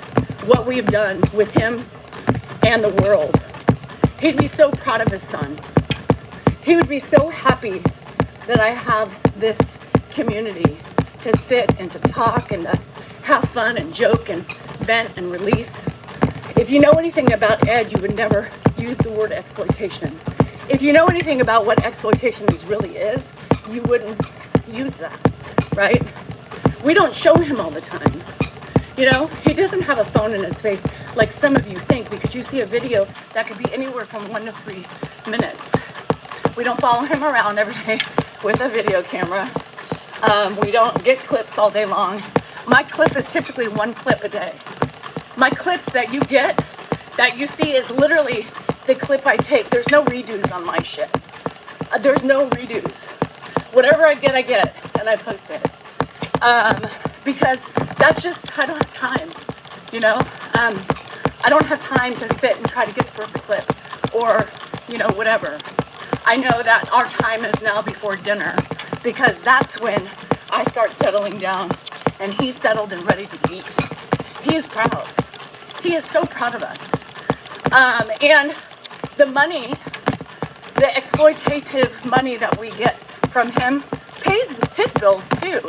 what we've done with him and the world. He'd be so proud of his son. He would be so happy that I have this community to sit and to talk and to have fun and joke and vent and release. If you know anything about Ed, you would never use the word exploitation. If you know anything about what exploitation really is, you wouldn't use that, right? We don't show him all the time. You know, he doesn't have a phone in his face like some of you think, because you see a video that could be anywhere from 1 to 3 minutes. We don't follow him around every day with a video camera. We don't get clips all day long. My clip is typically 1 clip a day. My clip that you get, that you see, is literally the clip I take. There's no redos on my shit. There's no redos. Whatever I get, and I post it. Because that's just, I don't have time, you know? I don't have time to sit and try to get the perfect clip, or, you know, whatever. I know that our time is now before dinner, because that's when I start settling down, and he's settled and ready to eat. He is proud. He is so proud of us. And the money, the exploitative money that we get from him, pays his bills too.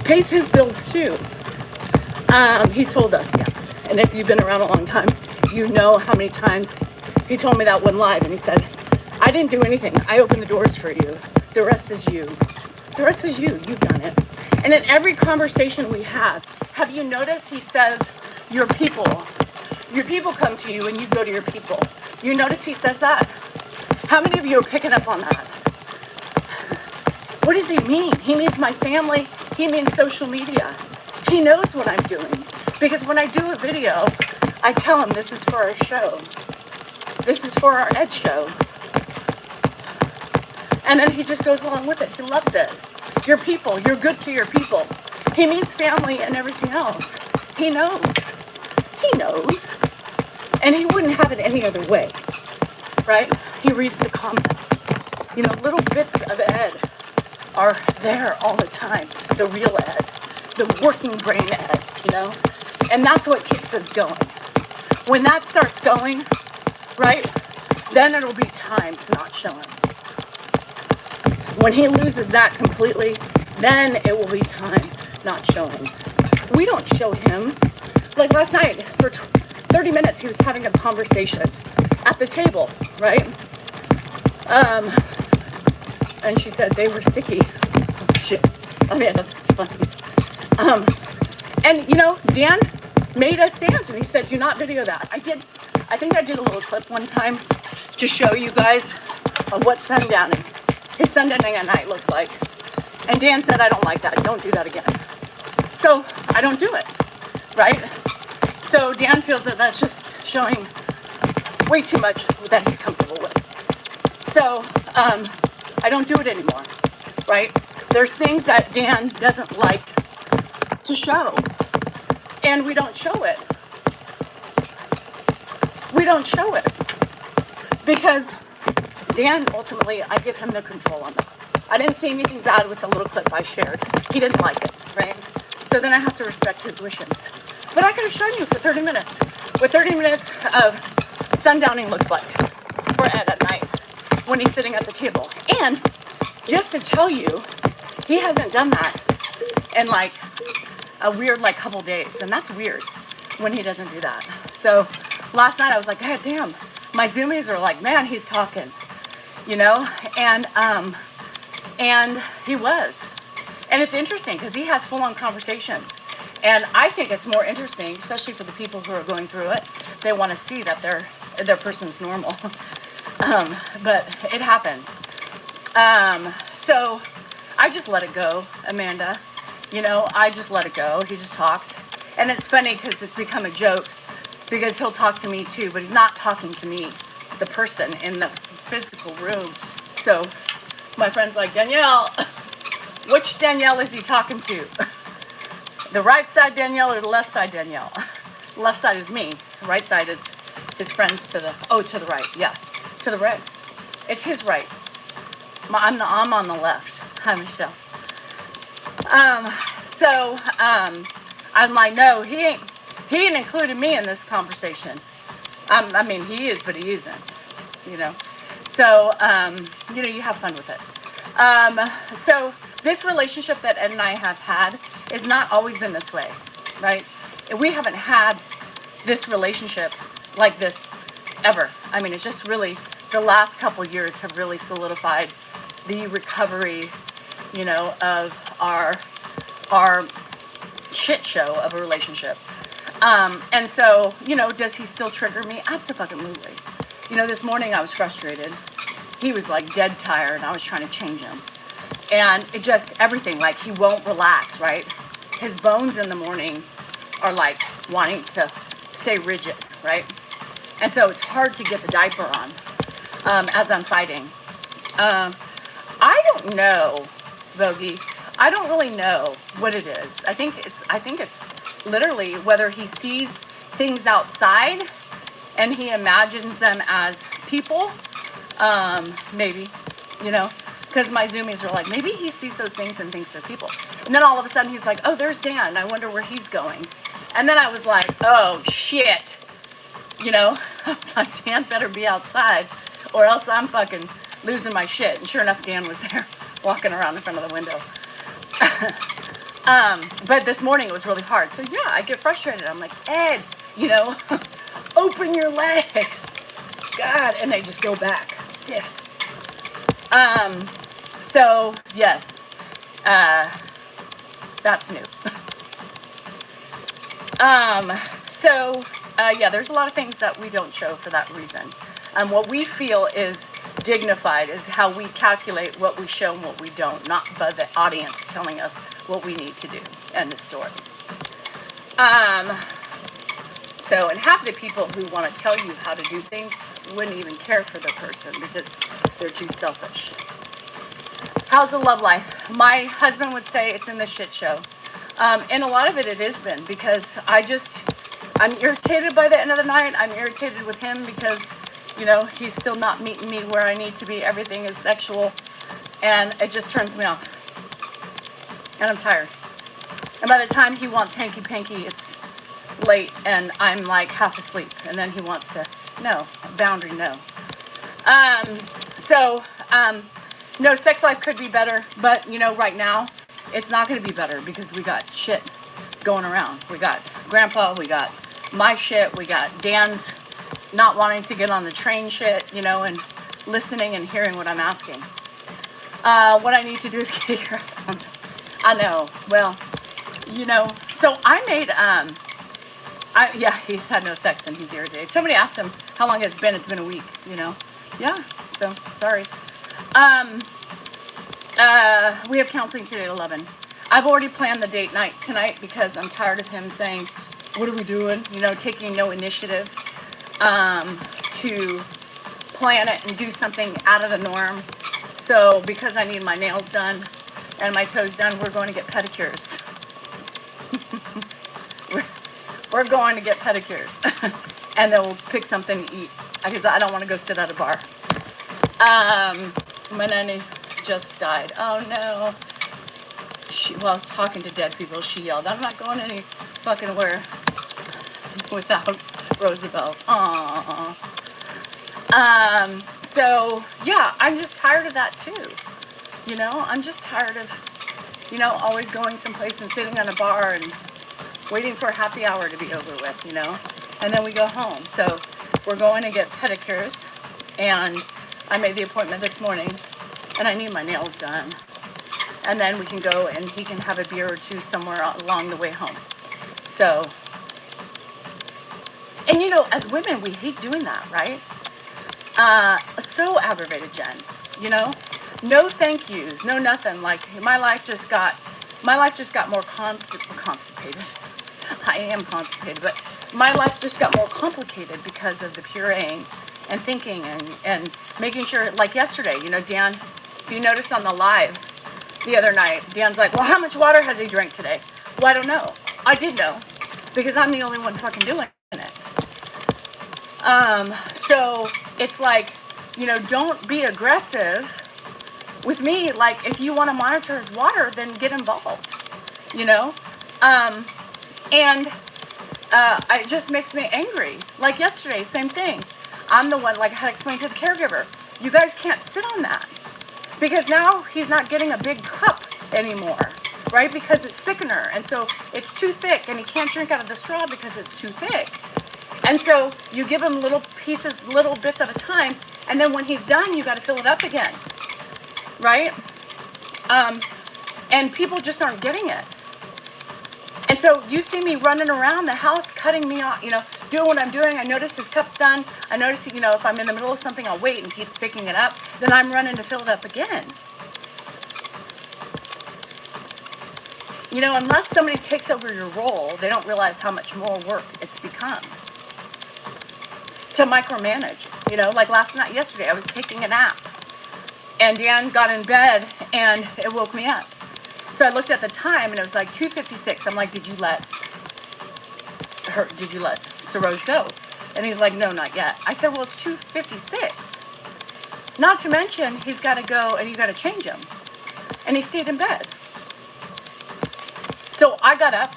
Pays his bills too. He's told us, yes. And if you've been around a long time, you know how many times he told me that one live, and he said, I didn't do anything. I opened the doors for you. The rest is you. The rest is you. You've done it. And in every conversation we have you noticed he says, your people. Your people come to you and you go to your people. You notice he says that? How many of you are picking up on that? What does he mean? He means my family. He means social media. He knows what I'm doing. Because when I do a video, I tell him this is for our show. This is for our Ed show. And then he just goes along with it. He loves it. Your people. You're good to your people. He means family and everything else. He knows. He knows. And he wouldn't have it any other way. Right? He reads the comments. You know, little bits of Ed are there all the time. The real Ed. The working brain Ed, you know? And that's what keeps us going. When that starts going, right, then it'll be time to not show him. When he loses that completely, then it will be time not showing. We don't show him. Like last night, for 30 minutes, he was having a conversation at the table, right? And she said they were sicky. Oh, shit. Oh, yeah, that's funny. And, you know, Dan made us dance, and he said, do not video that. I think I did a little clip one time to show you guys what sundowning, his sundowning at night looks like. And Dan said, I don't like that. Don't do that again. So I don't do it, right? So Dan feels that that's just showing way too much that he's comfortable with. So I don't do it anymore, right? There's things that Dan doesn't like to show, and we don't show it. We don't show it because Dan, ultimately, I give him the control on that. I didn't see anything bad with the little clip I shared. He didn't like it, right? So then I have to respect his wishes. But I could have shown you for 30 minutes what 30 minutes of sundowning looks like for Ed at night when he's sitting at the table. And just to tell you, he hasn't done that in like a weird like couple days, and that's weird when he doesn't do that. So last night I was like, God damn, my zoomies are like, man, he's talking, you know, and he was. And it's interesting because he has full-on conversations. And I think it's more interesting, especially for the people who are going through it. They want to see that their person's normal. But it happens. So I just let it go, Amanda. You know, I just let it go. He just talks. And it's funny because it's become a joke because he'll talk to me too, but he's not talking to me, the person in the physical room. So my friend's like, Danielle, which Danielle is he talking to? The right side Danielle or the left side Danielle? Left side is me. The right side is his friends to the right. Yeah, to the right. It's his right. I'm on the left. Hi, Michelle. I'm like, no, he ain't included me in this conversation. I mean, he is, but he isn't, you know. So, you know, you have fun with it. So this relationship that Ed and I have had has not always been this way, right? We haven't had this relationship like this ever. I mean, it's just really, the last couple years have really solidified the recovery, you know, of our shit show of a relationship. And so, you know, does he still trigger me? Absolutely. You know, this morning I was frustrated. He was like dead tired. I was trying to change him. And it just, everything, like he won't relax, right? His bones in the morning are like wanting to stay rigid, right? And so it's hard to get the diaper on as I'm fighting. I don't know, Vogie. I don't really know what it is. I think it's literally whether he sees things outside and he imagines them as people. Maybe, you know, because my zoomies are like, maybe he sees those things and thinks they're people. And then all of a sudden he's like, oh, there's Dan. I wonder where he's going. And then I was like, oh, shit. You know, I was like, Dan better be outside or else I'm fucking losing my shit. And sure enough, Dan was there walking around in front of the window. But this morning it was really hard. So yeah, I get frustrated. I'm like, Ed, you know, open your legs. God, and they just go back stiff. So yes, that's new. Yeah, there's a lot of things that we don't show for that reason. What we feel is dignified is how we calculate what we show and what we don't, not by the audience telling us what we need to do. End of story. And half the people who want to tell you how to do things wouldn't even care for the person because they're too selfish. How's the love life? My husband would say it's in the shit show. And a lot of it has been because I'm irritated by the end of the night. I'm irritated with him because, you know, he's still not meeting me where I need to be. Everything is sexual. And it just turns me off. And I'm tired. And by the time he wants hanky-panky, it's late and I'm like half asleep. And then he wants to, no, boundary, no. No, sex life could be better. But, you know, right now, it's not going to be better because we got shit going around. We got Grandpa, we got my shit, we got Dan's not wanting to get on the train shit, you know, and listening and hearing what I'm asking. What I need to do is get your ass on. I know. Well, you know, so I made, yeah, he's had no sex and he's irritated. Somebody asked him how long it's been. It's been a week, you know. Yeah, so sorry. We have counseling today at 11. I've already planned the date night tonight because I'm tired of him saying, what are we doing? You know, taking no initiative to plan it and do something out of the norm. So because I need my nails done and my toes done, we're going to get pedicures. we're going to get pedicures. And then we'll pick something to eat because I don't want to go sit at a bar. My nanny just died. Oh no. While talking to dead people, she yelled, I'm not going any fucking where without Roosevelt. Aww. So, yeah, I'm just tired of that too. You know, I'm just tired of, you know, always going someplace and sitting on a bar and waiting for a happy hour to be over with, you know. And then we go home. So, we're going to get pedicures. And I made the appointment this morning. And I need my nails done. And then we can go and he can have a beer or two somewhere along the way home. So, and you know, as women, we hate doing that, right? So aggravated, Jen, you know? No thank yous, no nothing. Like, my life just got more constipated. I am constipated, but my life just got more complicated because of the pureeing and thinking and making sure, like yesterday, you know, Dan, if you noticed on the live, the other night, Dan's like, well, how much water has he drank today? Well, I don't know. I did know because I'm the only one fucking doing it. So it's like, you know, don't be aggressive with me. Like, if you want to monitor his water, then get involved, you know? It just makes me angry. Like yesterday, same thing. I'm the one, like I had to explain to the caregiver, you guys can't sit on that. Because now he's not getting a big cup anymore, right? Because it's thickener, and so it's too thick, and he can't drink out of the straw because it's too thick. And so you give him little pieces, little bits at a time, and then when he's done, you got to fill it up again, right? And people just aren't getting it. And so you see me running around the house, cutting me off, doing what I'm doing. I notice his cup's done. I notice, if I'm in the middle of something, I'll wait and keeps picking it up. Then I'm running to fill it up again. Unless somebody takes over your role, they don't realize how much more work it's become to micromanage. Like yesterday, I was taking a nap. And Dan got in bed, and it woke me up. So I looked at the time, and it was like 2:56. I'm like, did you let Saroj go? And he's like, no, not yet. I said, well, it's 2:56. Not to mention, he's got to go, and you got to change him. And he stayed in bed. So I got up,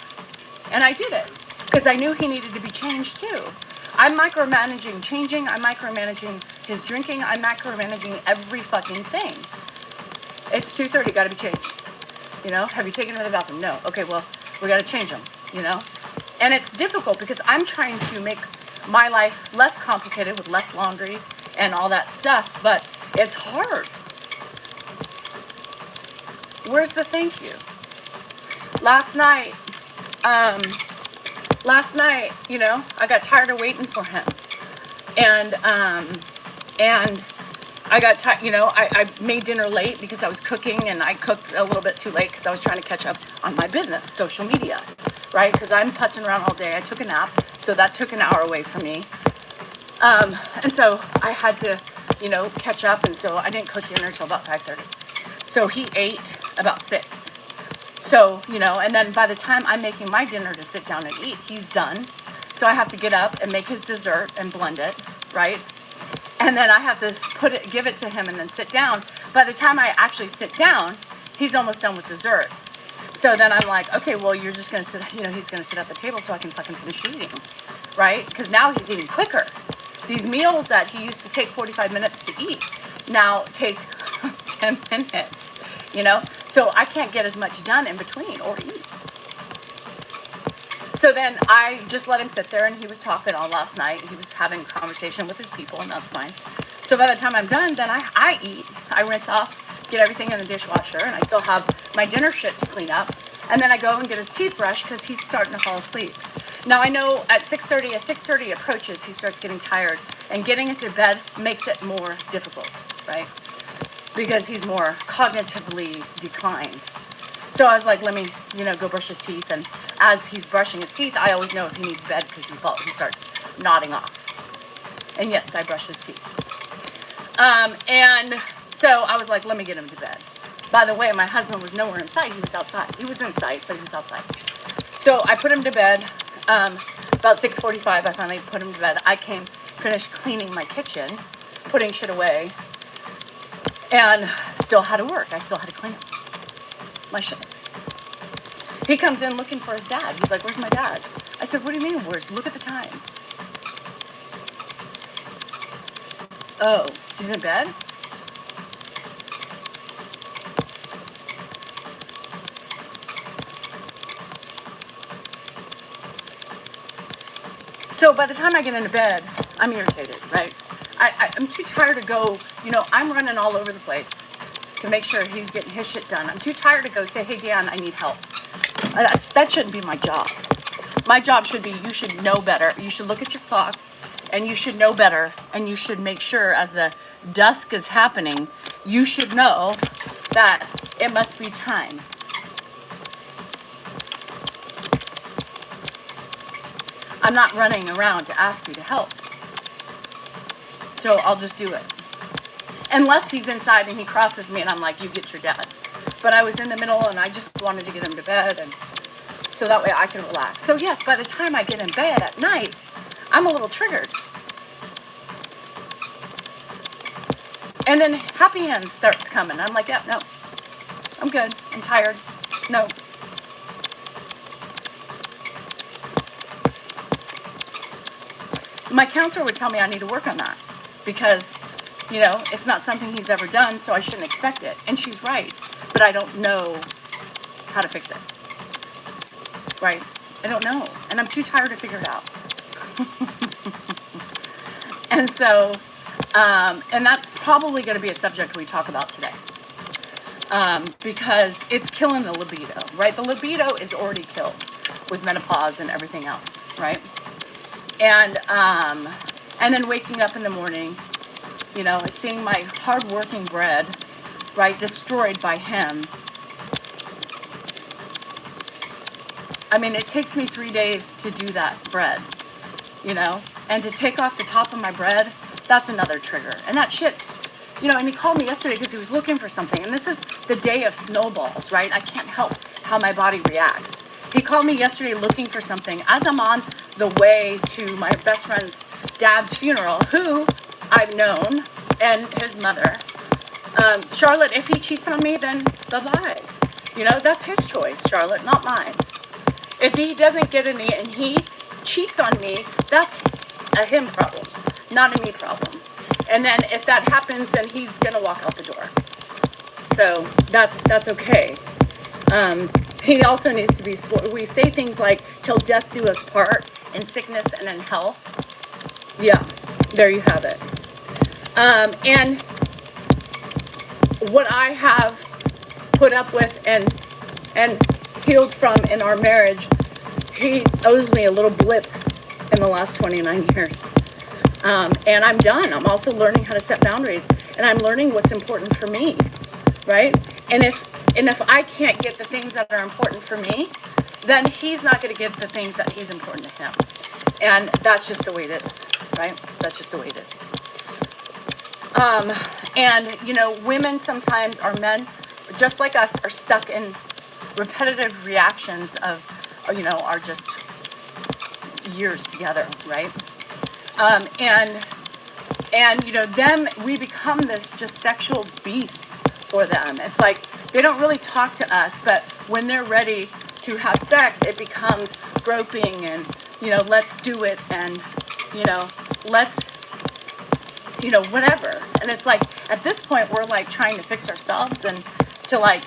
and I did it, because I knew he needed to be changed too. I'm micromanaging changing. I'm micromanaging his drinking. I'm micromanaging every fucking thing. It's 2:30, got to be changed. Have you taken him to the bathroom? No. Okay, well, we got to change him, And it's difficult because I'm trying to make my life less complicated with less laundry and all that stuff, but it's hard. Where's the thank you? Last night, I got tired of waiting for him. And I got tired, I made dinner late because I was cooking, and I cooked a little bit too late because I was trying to catch up on my business, social media, right? Because I'm putzing around all day. I took a nap, so that took an hour away from me. And so I had to, catch up, and so I didn't cook dinner till about 5:30. So he ate about 6. So, and then by the time I'm making my dinner to sit down and eat, he's done. So I have to get up and make his dessert and blend it, right? And then I have to give it to him and then sit down. By the time I actually sit down, he's almost done with dessert. So then I'm like, okay, well, you're just going to sit, he's going to sit at the table so I can fucking finish eating, right? Because now he's eating quicker. These meals that he used to take 45 minutes to eat now take 10 minutes, So I can't get as much done in between or eat. So then I just let him sit there, and he was talking all last night. He was having a conversation with his people, and that's fine. So by the time I'm done, then I eat. I rinse off, get everything in the dishwasher, and I still have my dinner shit to clean up. And then I go and get his teeth brushed because he's starting to fall asleep. Now I know at 6:30, as 6:30 approaches, he starts getting tired, and getting into bed makes it more difficult, right? Because he's more cognitively declined. So I was like, let me, go brush his teeth. And as he's brushing his teeth, I always know if he needs bed because he starts nodding off. And yes, I brush his teeth. And so I was like, let me get him to bed. By the way, my husband was nowhere in sight. He was outside. He was in sight, but he was outside. So I put him to bed. About 6:45, I finally put him to bed. I finished cleaning my kitchen, putting shit away, and still had to work. I still had to clean up my shit. He comes in looking for his dad. He's like, where's my dad? I said, what do you mean, where's? Look at the time. Oh, he's in bed? So by the time I get into bed, I'm irritated, right? I'm too tired to go, I'm running all over the place to make sure he's getting his shit done. I'm too tired to go say, hey, Dan, I need help. That shouldn't be my job. My job should be, you should know better. You should look at your clock, and you should know better, and you should make sure as the dusk is happening, you should know that it must be time. I'm not running around to ask you to help. So I'll just do it. Unless he's inside and he crosses me and I'm like, you get your dad. But I was in the middle and I just wanted to get him to bed, and so that way I can relax. So yes, by the time I get in bed at night, I'm a little triggered. And then happy hands starts coming. I'm like, yeah, no, I'm good. I'm tired. No. My counselor would tell me I need to work on that because, it's not something he's ever done, so I shouldn't expect it. And she's right, but I don't know how to fix it. Right? I don't know. And I'm too tired to figure it out. And so, and that's probably going to be a subject we talk about today. Because it's killing the libido, right? The libido is already killed with menopause and everything else, right? And then waking up in the morning, you know, seeing my hard-working bread, right, destroyed by him. I mean, it takes me 3 days to do that bread, you know, and to take off the top of my bread, that's another trigger. And that shit's, you know, and he called me yesterday because he was looking for something. And this is the day of snowballs, right? I can't help how my body reacts. He called me yesterday looking for something as I'm on the way to my best friend's dad's funeral, who I've known, and his mother. Charlotte, if he cheats on me, then bye-bye. You know, that's his choice, Charlotte, not mine. If he doesn't get any and he cheats on me, that's a him problem, not a me problem. And then if that happens, then he's gonna walk out the door. So that's okay. He also needs to be, we say things like, till death do us part, in sickness and in health. Yeah, there you have it. And what I have put up with and healed from in our marriage, he owes me a little blip in the last 29 years. And I'm done. I'm also learning how to set boundaries, and I'm learning what's important for me, right? And if I can't get the things that are important for me, then he's not going to get the things that he's important to him. And that's just the way it is, right? That's just the way it is. And, you know, women sometimes, or men, just like us, are stuck in repetitive reactions of, you know, are just years together, right? And you know, we become this just sexual beast for them. It's like they don't really talk to us, but when they're ready to have sex, it becomes groping and, you know, let's do it, and, you know, let's, you know, whatever. And it's like, at this point, we're like trying to fix ourselves and to, like,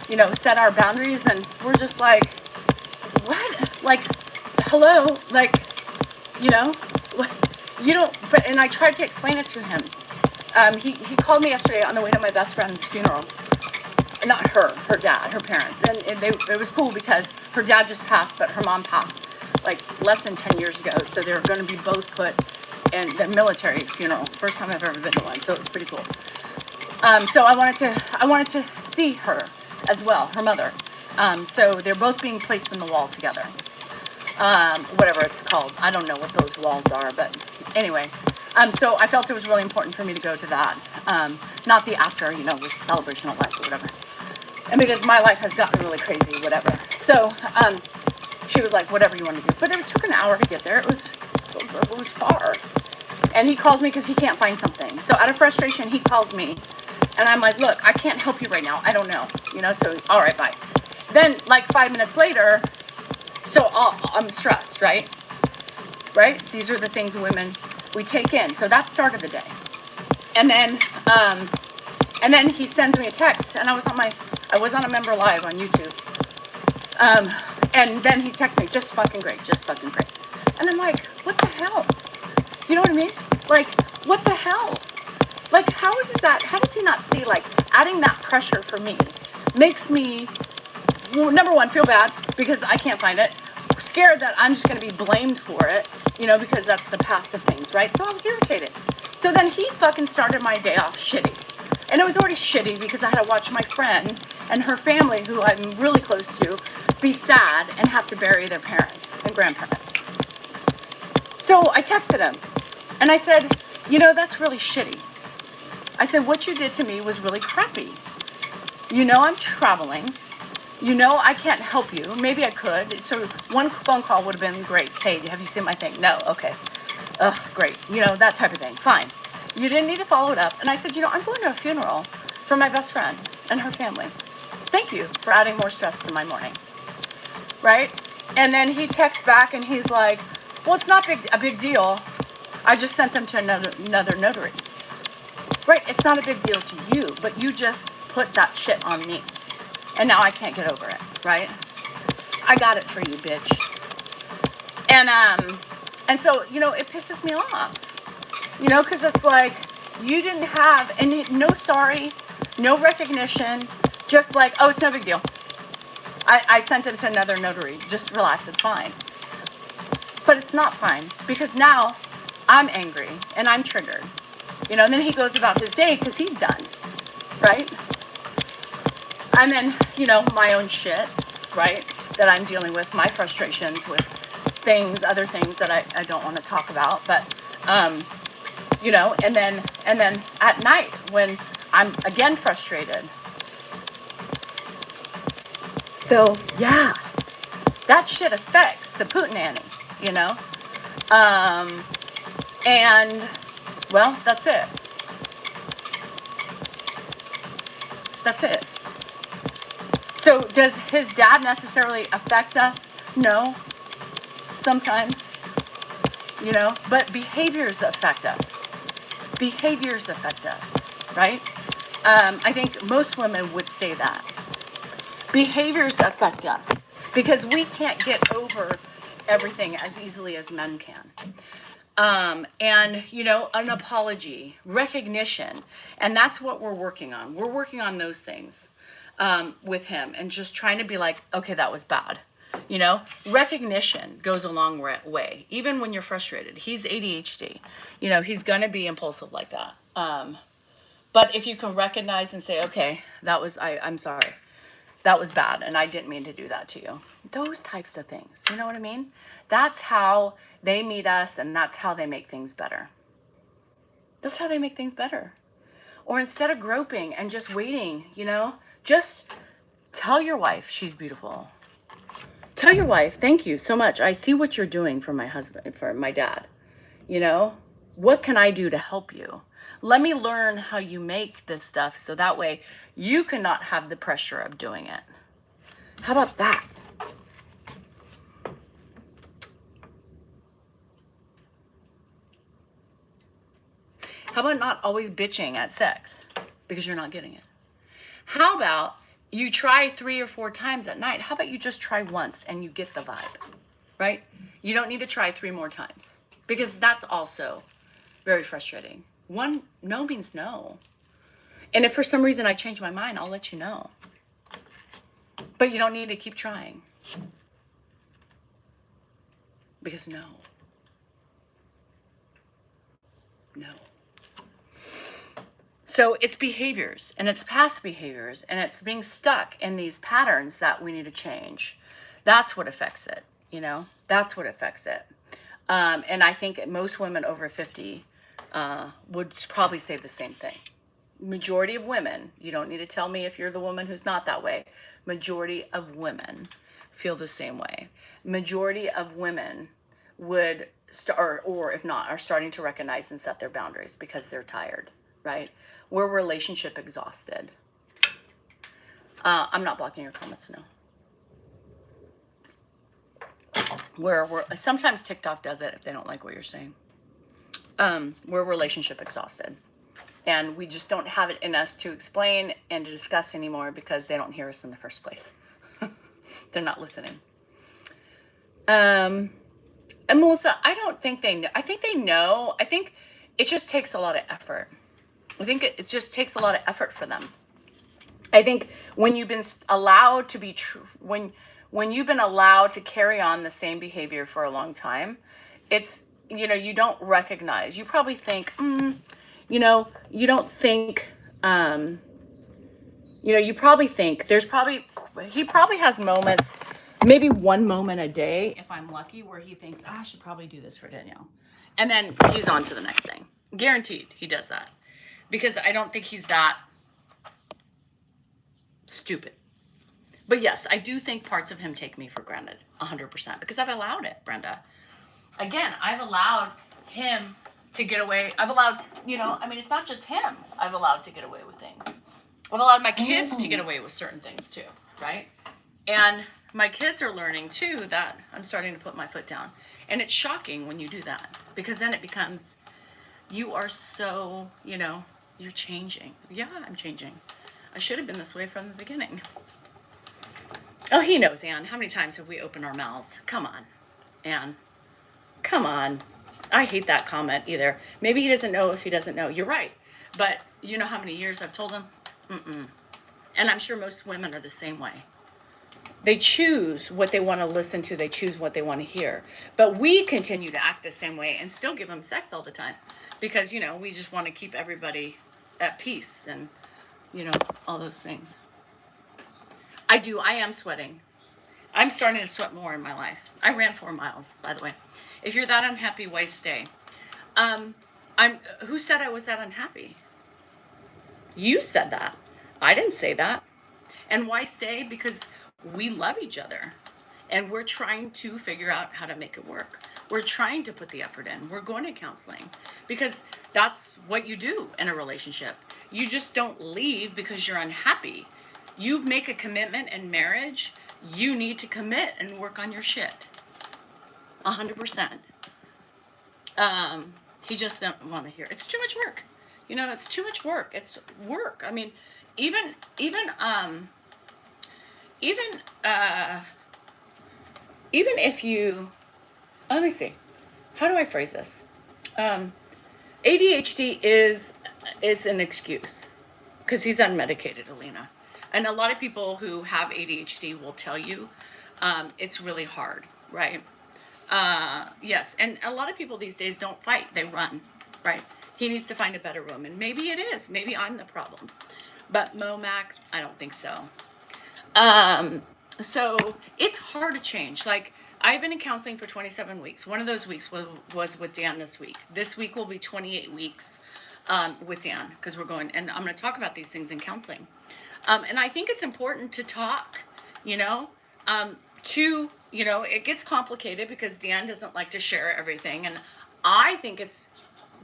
you know, set our boundaries, and we're just like, what? Like, hello? Like, you know, you don't, but, and I tried to explain it to him. He called me yesterday on the way to my best friend's funeral. Not her dad, her parents. And it was cool because her dad just passed, but her mom passed like less than 10 years ago. So they're going to be both put in the military funeral. First time I've ever been to one, so it was pretty cool. So I wanted to see her as well, her mother. So they're both being placed in the wall together. Whatever it's called. I don't know what those walls are, but anyway. So I felt it was really important for me to go to that. Not the after, you know, the celebration of life or whatever. And because my life has gotten really crazy, whatever. So she was like, whatever you want to do. But it took an hour to get there. It was far. And he calls me because he can't find something. So out of frustration, he calls me. And I'm like, look, I can't help you right now. I don't know. You know, so all right, bye. Then like 5 minutes later, so I'm stressed, right? Right? These are the things women, we take in. So that started the day. And then he sends me a text, and I was on a member live on YouTube. And then he texts me, just fucking great, just fucking great. And I'm like, what the hell? You know what I mean? Like, what the hell? Like, how does he not see, like, adding that pressure for me makes me, well, number one, feel bad because I can't find it. Scared that I'm just going to be blamed for it, you know, because that's the past of things, right? So I was irritated. So then he fucking started my day off shitty. And it was already shitty because I had to watch my friend and her family, who I'm really close to, be sad and have to bury their parents and grandparents. So I texted him and I said, you know, that's really shitty. I said, what you did to me was really crappy. You know, I'm traveling. You know, I can't help you. Maybe I could. So one phone call would have been great. Hey, have you seen my thing? No. Okay. Ugh, great. You know, that type of thing. Fine. You didn't need to follow it up. And I said, you know, I'm going to a funeral for my best friend and her family. Thank you for adding more stress to my morning. Right? And then he texts back and he's like, well, it's not a big deal. I just sent them to another notary. Right? It's not a big deal to you, but you just put that shit on me. And now I can't get over it. right? I got it for you, bitch. And so, you know, it pisses me off, you know, because it's like, you didn't have, and no sorry, no recognition, just like, oh, it's no big deal. I sent him to another notary. Just relax, it's fine. But it's not fine, because now I'm angry and I'm triggered. You know, and then he goes about his day because he's done, right? And then, you know, my own shit, right, that I'm dealing with, my frustrations with things, other things that I don't want to talk about. But, you know, and then at night when I'm again frustrated. So, yeah, that shit affects the Putinanny, you know? And, well, that's it. That's it. So does his dad necessarily affect us? No. Sometimes, you know, but behaviors affect us. Behaviors affect us, right? I think most women would say that. Behaviors affect us because we can't get over everything as easily as men can. And, you know, an apology, recognition, and that's what we're working on. We're working on those things with him and just trying to be like, okay, that was bad. You know, recognition goes a long way, even when you're frustrated. He's ADHD. You know, he's going to be impulsive like that. But if you can recognize and say, okay, that was, I'm sorry. That was bad, and I didn't mean to do that to you. Those types of things, you know what I mean? That's how they meet us, and that's how they make things better. That's how they make things better. Or instead of groping and just waiting, you know, just tell your wife she's beautiful. Tell your wife, thank you so much. I see what you're doing for my husband, for my dad. You know, what can I do to help you? Let me learn how you make this stuff so that way you cannot have the pressure of doing it. How about that? How about not always bitching at sex because you're not getting it? How about you try 3 or 4 times at night? How about you just try once and you get the vibe, right? You don't need to try 3 more times because that's also very frustrating. One no means no. And if for some reason I change my mind, I'll let you know. But you don't need to keep trying. Because no. No. So it's behaviors, and it's past behaviors, and it's being stuck in these patterns that we need to change. That's what affects it, you know? That's what affects it. And I think most women over 50 would probably say the same thing. Majority of women, you don't need to tell me if you're the woman who's not that way. Majority of women feel the same way. Majority of women would or if not, are starting to recognize and set their boundaries because they're tired, right? We're relationship exhausted. I'm not blocking your comments, no. We're sometimes TikTok does it if they don't like what you're saying. We're relationship exhausted. And we just don't have it in us to explain and to discuss anymore because they don't hear us in the first place. They're not listening. And Melissa, I don't think they know. I think they know. I think it just takes a lot of effort. I think it just takes a lot of effort for them. I think when you've been allowed to be true, when you've been allowed to carry on the same behavior for a long time, it's, you know, you don't recognize. You probably think, you know, you don't think, you know, you probably think he probably has moments, maybe one moment a day, if I'm lucky, where he thinks, I should probably do this for Danielle. And then he's on to the next thing. Guaranteed he does that. Because I don't think he's that stupid. But yes, I do think parts of him take me for granted, 100%, because I've allowed it, Brenda. Again, I've allowed him to get away. I've allowed, you know, I mean, it's not just him I've allowed to get away with things. I've allowed my kids to get away with certain things too, right? And my kids are learning too that I'm starting to put my foot down. And it's shocking when you do that, because then it becomes, you are so, you know, you're changing. Yeah, I'm changing. I should have been this way from the beginning. Oh, he knows, Anne. How many times have we opened our mouths? Come on, Anne. Come on. I hate that comment either. Maybe he doesn't know if he doesn't know. You're right. But you know how many years I've told him? Mm-mm. And I'm sure most women are the same way. They choose what they want to listen to. They choose what they want to hear. But we continue to act the same way and still give them sex all the time because, you know, we just want to keep everybody at peace and, you know, all those things. I am sweating. I'm starting to sweat more in my life. I ran 4 miles, by the way. If you're that unhappy, why stay? Um, who said I was that unhappy? You said that. I didn't say that. And why stay? Because we love each other and we're trying to figure out how to make it work. We're trying to put the effort in. We're going to counseling because that's what you do in a relationship. You just don't leave because you're unhappy. You make a commitment in marriage. You need to commit and work on your shit. 100%. He just doesn't want to hear. It's too much work. You know, it's too much work. It's work. I mean, even if you, let me see, how do I phrase this? ADHD is an excuse because he's unmedicated, Alina. And a lot of people who have ADHD will tell you it's really hard, right? Yes, and a lot of people these days don't fight, they run, right? He needs to find a better woman. Maybe it is. Maybe I'm the problem. But Momac, I don't think so. So it's hard to change. Like, I've been in counseling for 27 weeks. One of those weeks was with Dan this week. This week will be 28 weeks with Dan because we're going, and I'm going to talk about these things in counseling. And I think it's important to talk, you know, it gets complicated because Dan doesn't like to share everything. And I think it's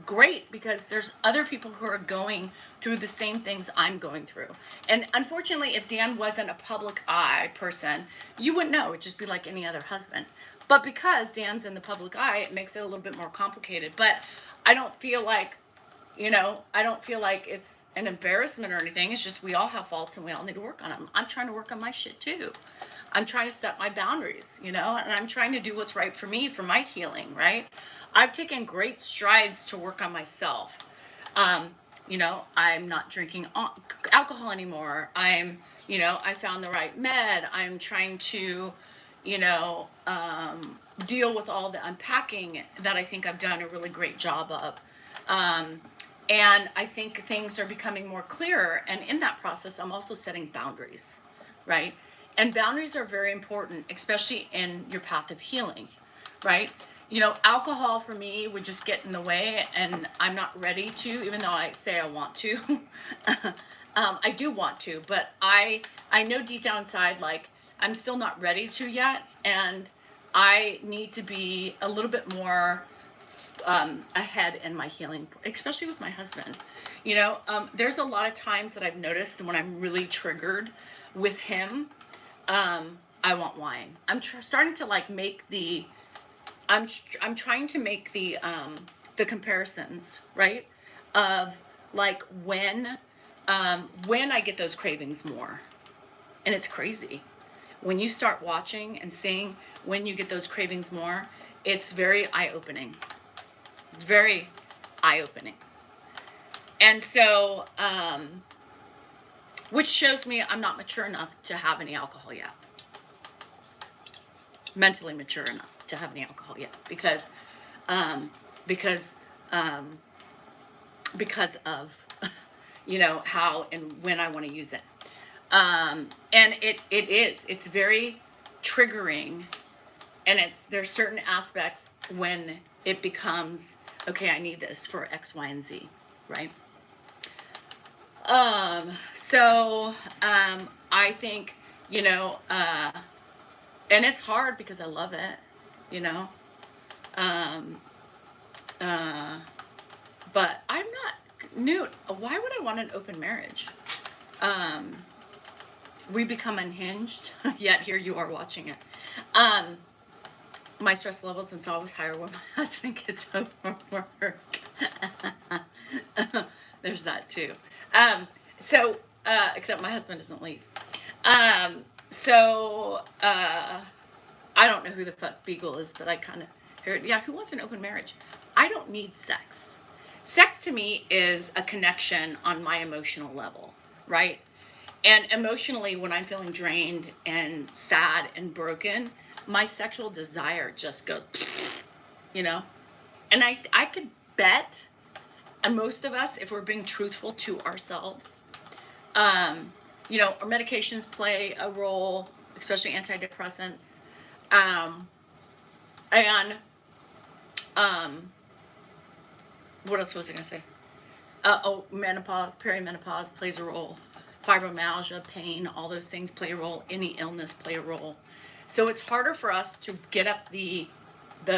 great because there's other people who are going through the same things I'm going through. And unfortunately, if Dan wasn't a public eye person, you wouldn't know. It'd just be like any other husband. But because Dan's in the public eye, it makes it a little bit more complicated. But I don't feel like, I don't feel like it's an embarrassment or anything. It's just we all have faults and we all need to work on them. I'm trying to work on my shit too. I'm trying to set my boundaries, and I'm trying to do what's right for me, for my healing, right? I've taken great strides to work on myself. I'm not drinking alcohol anymore. I found the right med. I'm trying to, deal with all the unpacking that I think I've done a really great job of. And I think things are becoming more clearer. And in that process, I'm also setting boundaries, right? And boundaries are very important, especially in your path of healing, right? Alcohol for me would just get in the way, and I'm not ready to, even though I say I want to. I do want to, but I know deep down inside, like, I'm still not ready to yet, and I need to be a little bit more ahead in my healing, especially with my husband. There's a lot of times that I've noticed when I'm really triggered with him, I want wine. I'm starting to like make the, I'm trying to make the comparisons, right? Of like when I get those cravings more, and it's crazy. When you start watching and seeing when you get those cravings more, it's very eye-opening. Very eye-opening. And so, which shows me I'm not mature enough to have any alcohol yet. Mentally mature enough to have any alcohol yet, because of how and when I want to use it. And it's very triggering, and there's certain aspects when it becomes, okay, I need this for X, Y, and Z, right? I think, and it's hard because I love it, but I'm not new. Why would I want an open marriage? We become unhinged, yet here you are watching it. My stress levels is always higher when my husband gets home from work. There's that too. Except my husband doesn't leave. So, I don't know who the fuck Beagle is, but I kind of heard, yeah, who wants an open marriage? I don't need sex. Sex to me is a connection on my emotional level, right? And emotionally, when I'm feeling drained and sad and broken, my sexual desire just goes, you know? And I could bet, and most of us, if we're being truthful to ourselves, um, our medications play a role, especially antidepressants. Um, and what else was I gonna say? Menopause, perimenopause plays a role. Fibromyalgia, pain, all those things play a role. Any illness play a role. So it's harder for us to get up the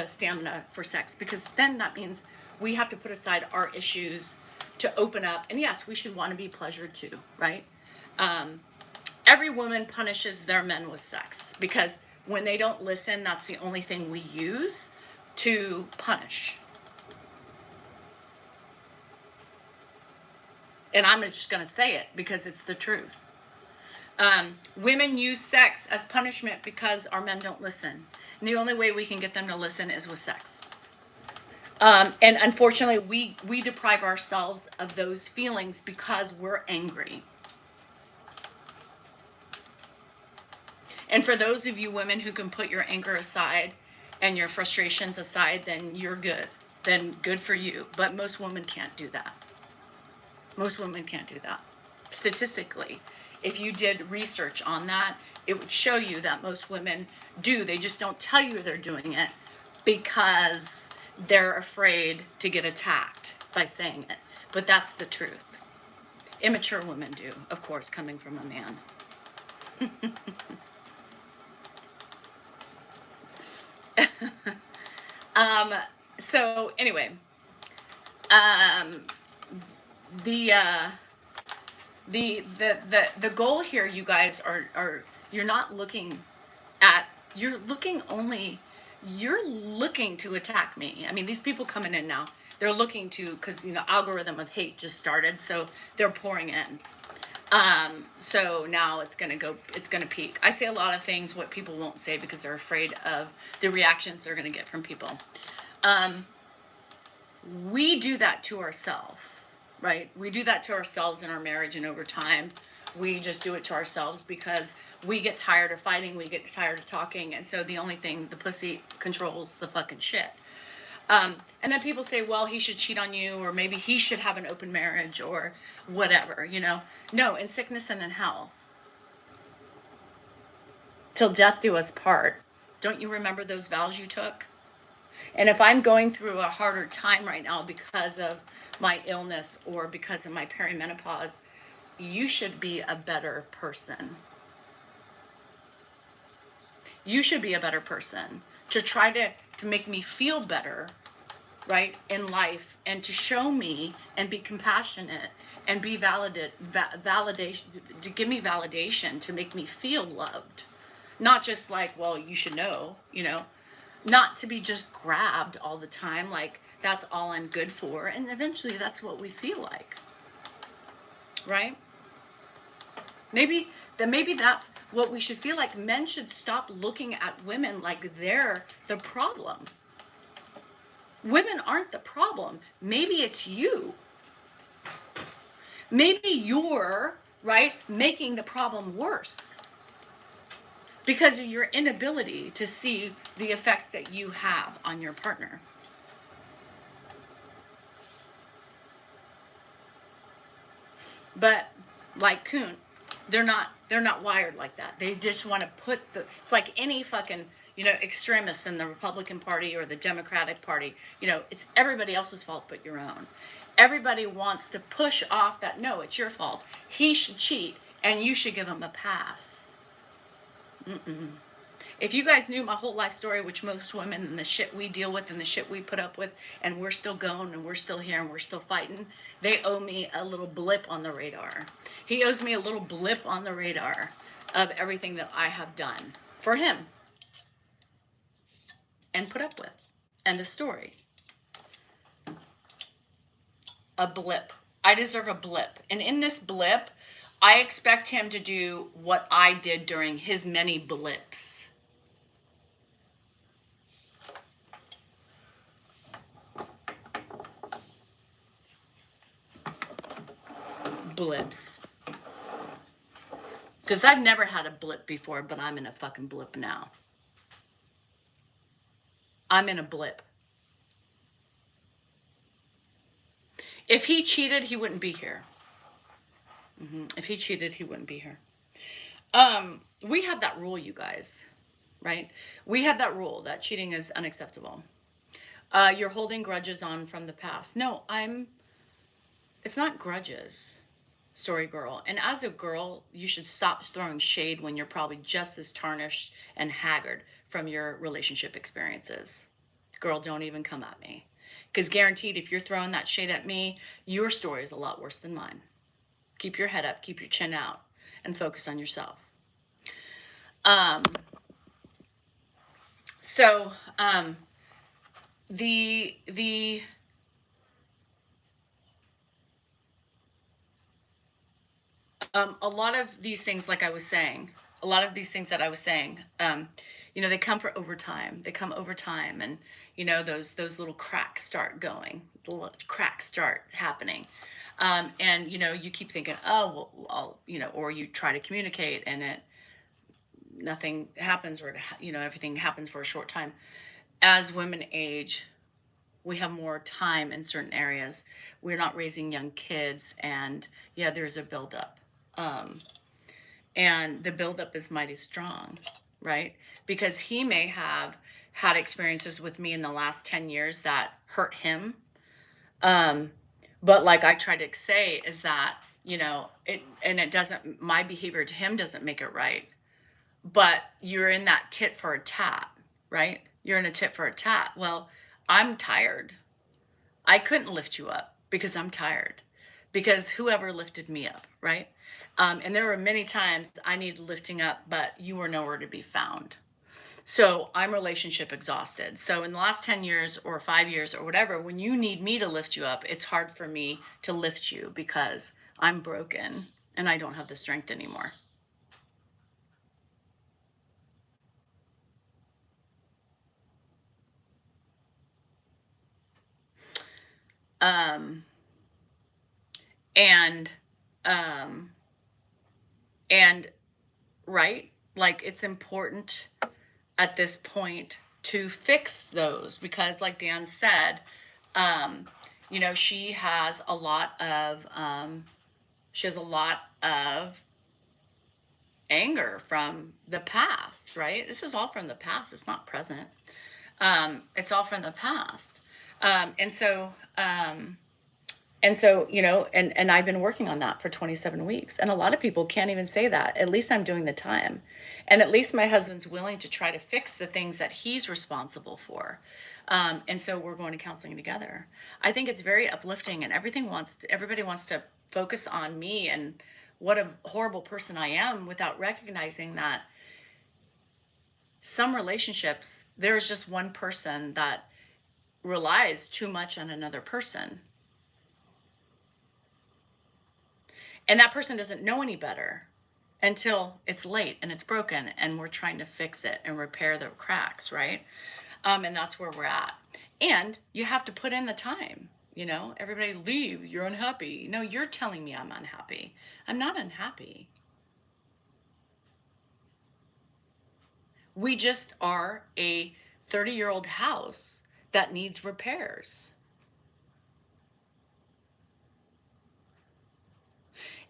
stamina for sex, because then that means we have to put aside our issues to open up. And yes, we should want to be pleasured too, right? Every woman punishes their men with sex, because when they don't listen, that's the only thing we use to punish. And I'm just going to say it because it's the truth. Women use sex as punishment because our men don't listen. And the only way we can get them to listen is with sex. And unfortunately, we deprive ourselves of those feelings because we're angry. And for those of you women who can put your anger aside and your frustrations aside, then you're good. Then good for you. But most women can't do that. Most women can't do that. Statistically, if you did research on that, it would show you that most women do. They just don't tell you they're doing it because they're afraid to get attacked by saying it. But that's the truth. Immature women do, of course, coming from a man. So anyway, the goal here, you guys, are you're not looking at, you're looking to attack me. I mean, these people coming in now, they're looking to, because algorithm of hate just started, so they're pouring in. So now it's gonna peak. I say a lot of things what people won't say because they're afraid of the reactions they're gonna get from people. We do that to ourselves, right? We do that to ourselves in our marriage, and over time, we just do it to ourselves because we get tired of fighting, we get tired of talking, and so the only thing, the pussy controls the fucking shit. And then people say, well, he should cheat on you, or maybe he should have an open marriage, or whatever, No, in sickness and in health. Till death do us part. Don't you remember those vows you took? And if I'm going through a harder time right now because of my illness or because of my perimenopause, you should be a better person. You should be a better person to try to make me feel better, right, in life, and to show me and be compassionate and be validation, to give me validation, to make me feel loved. Not just like, well, you should know, not to be just grabbed all the time, like that's all I'm good for. And eventually that's what we feel like, right? Maybe that's what we should feel like. Men should stop looking at women like they're the problem. Women aren't the problem. Maybe it's you. Maybe you're, right, making the problem worse because of your inability to see the effects that you have on your partner. But like Kuhn, they're not wired like that. They just want to put it's like any fucking, extremist in the Republican Party or the Democratic Party. It's everybody else's fault but your own. Everybody wants to push off that, no, it's your fault. He should cheat and you should give him a pass. If you guys knew my whole life story, which most women, and the shit we deal with and the shit we put up with, and we're still going and we're still here and we're still fighting, they owe me a little blip on the radar. He owes me a little blip on the radar of everything that I have done for him and put up with. End of story. A blip. I deserve a blip. And in this blip, I expect him to do what I did during his many blips. Blips. Because I've never had a blip before, but I'm in a fucking blip now. I'm in a blip. If he cheated, he wouldn't be here. If he cheated, he wouldn't be here. We have that rule, you guys, right? We have that rule that cheating is unacceptable. You're holding grudges on from the past. No, it's not grudges, story girl. And as a girl, you should stop throwing shade when you're probably just as tarnished and haggard from your relationship experiences. Girl, don't even come at me. Because guaranteed, if you're throwing that shade at me, your story is a lot worse than mine. Keep your head up, keep your chin out, and focus on yourself. A lot of these things, like I was saying, a lot of these things that I was saying, they come for overtime. They come over time, and those little cracks start going, little cracks start happening, and you keep thinking, oh well, or you try to communicate, and nothing happens, or everything happens for a short time. As women age, we have more time in certain areas. We're not raising young kids, and there's a buildup. And the buildup is mighty strong, right? Because he may have had experiences with me in the last 10 years that hurt him. But like I try to say is that, my behavior to him doesn't make it right. But you're in that tit for a tat, right? You're in a tit for a tat. Well, I'm tired. I couldn't lift you up because I'm tired. Because whoever lifted me up, right? And there were many times I needed lifting up, but you were nowhere to be found. So I'm relationship exhausted. So in the last 10 years or 5 years or whatever, when you need me to lift you up, it's hard for me to lift you because I'm broken and I don't have the strength anymore. And right, like it's important at this point to fix those because like Dan said, she has a lot of anger from the past, right? This is all from the past. It's not present. It's all from the past. And so, and I've been working on that for 27 weeks. And a lot of people can't even say that. At least I'm doing the time. And at least my husband's willing to try to fix the things that he's responsible for. And so we're going to counseling together. I think it's very uplifting, and everybody wants to focus on me and what a horrible person I am without recognizing that some relationships, there's just one person that relies too much on another person. And that person doesn't know any better until it's late and it's broken and we're trying to fix it and repair the cracks, right? And that's where we're at. And you have to put in the time, everybody leave, you're unhappy. No, you're telling me I'm unhappy. I'm not unhappy. We just are a 30-year-old house that needs repairs.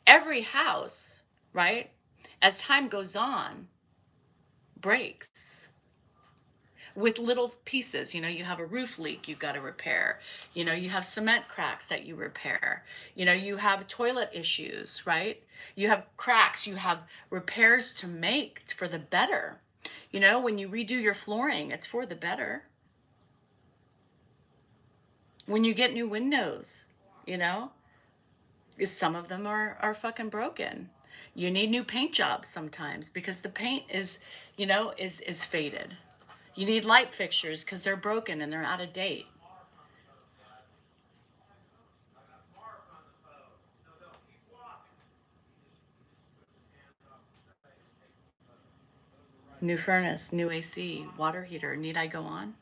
Every house, right, as time goes on, breaks with little pieces. You have a roof leak you've got to repair. You have cement cracks that you repair. You have toilet issues, right? You have cracks. You have repairs to make for the better. When you redo your flooring, it's for the better. When you get new windows, some of them are fucking broken. You need new paint jobs sometimes because the paint is faded. You need light fixtures because they're broken and they're out of date. New furnace, new AC, water heater. Need I go on?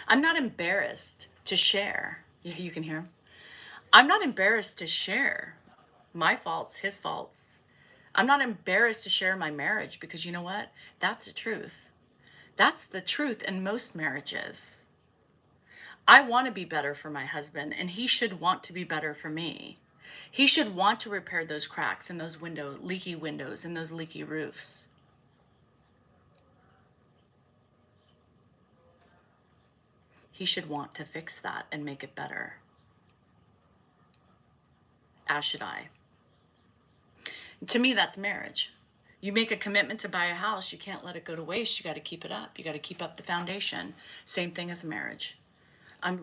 I'm not embarrassed to share. Yeah, you can hear him. I'm not embarrassed to share my faults, his faults. I'm not embarrassed to share my marriage because you know what? That's the truth. That's the truth in most marriages. I want to be better for my husband, and he should want to be better for me. He should want to repair those cracks and those leaky windows and those leaky roofs. He should want to fix that and make it better, as should I. To me, that's marriage. You make a commitment to buy a house, you can't let it go to waste. You got to keep it up. You got to keep up the foundation. Same thing as marriage.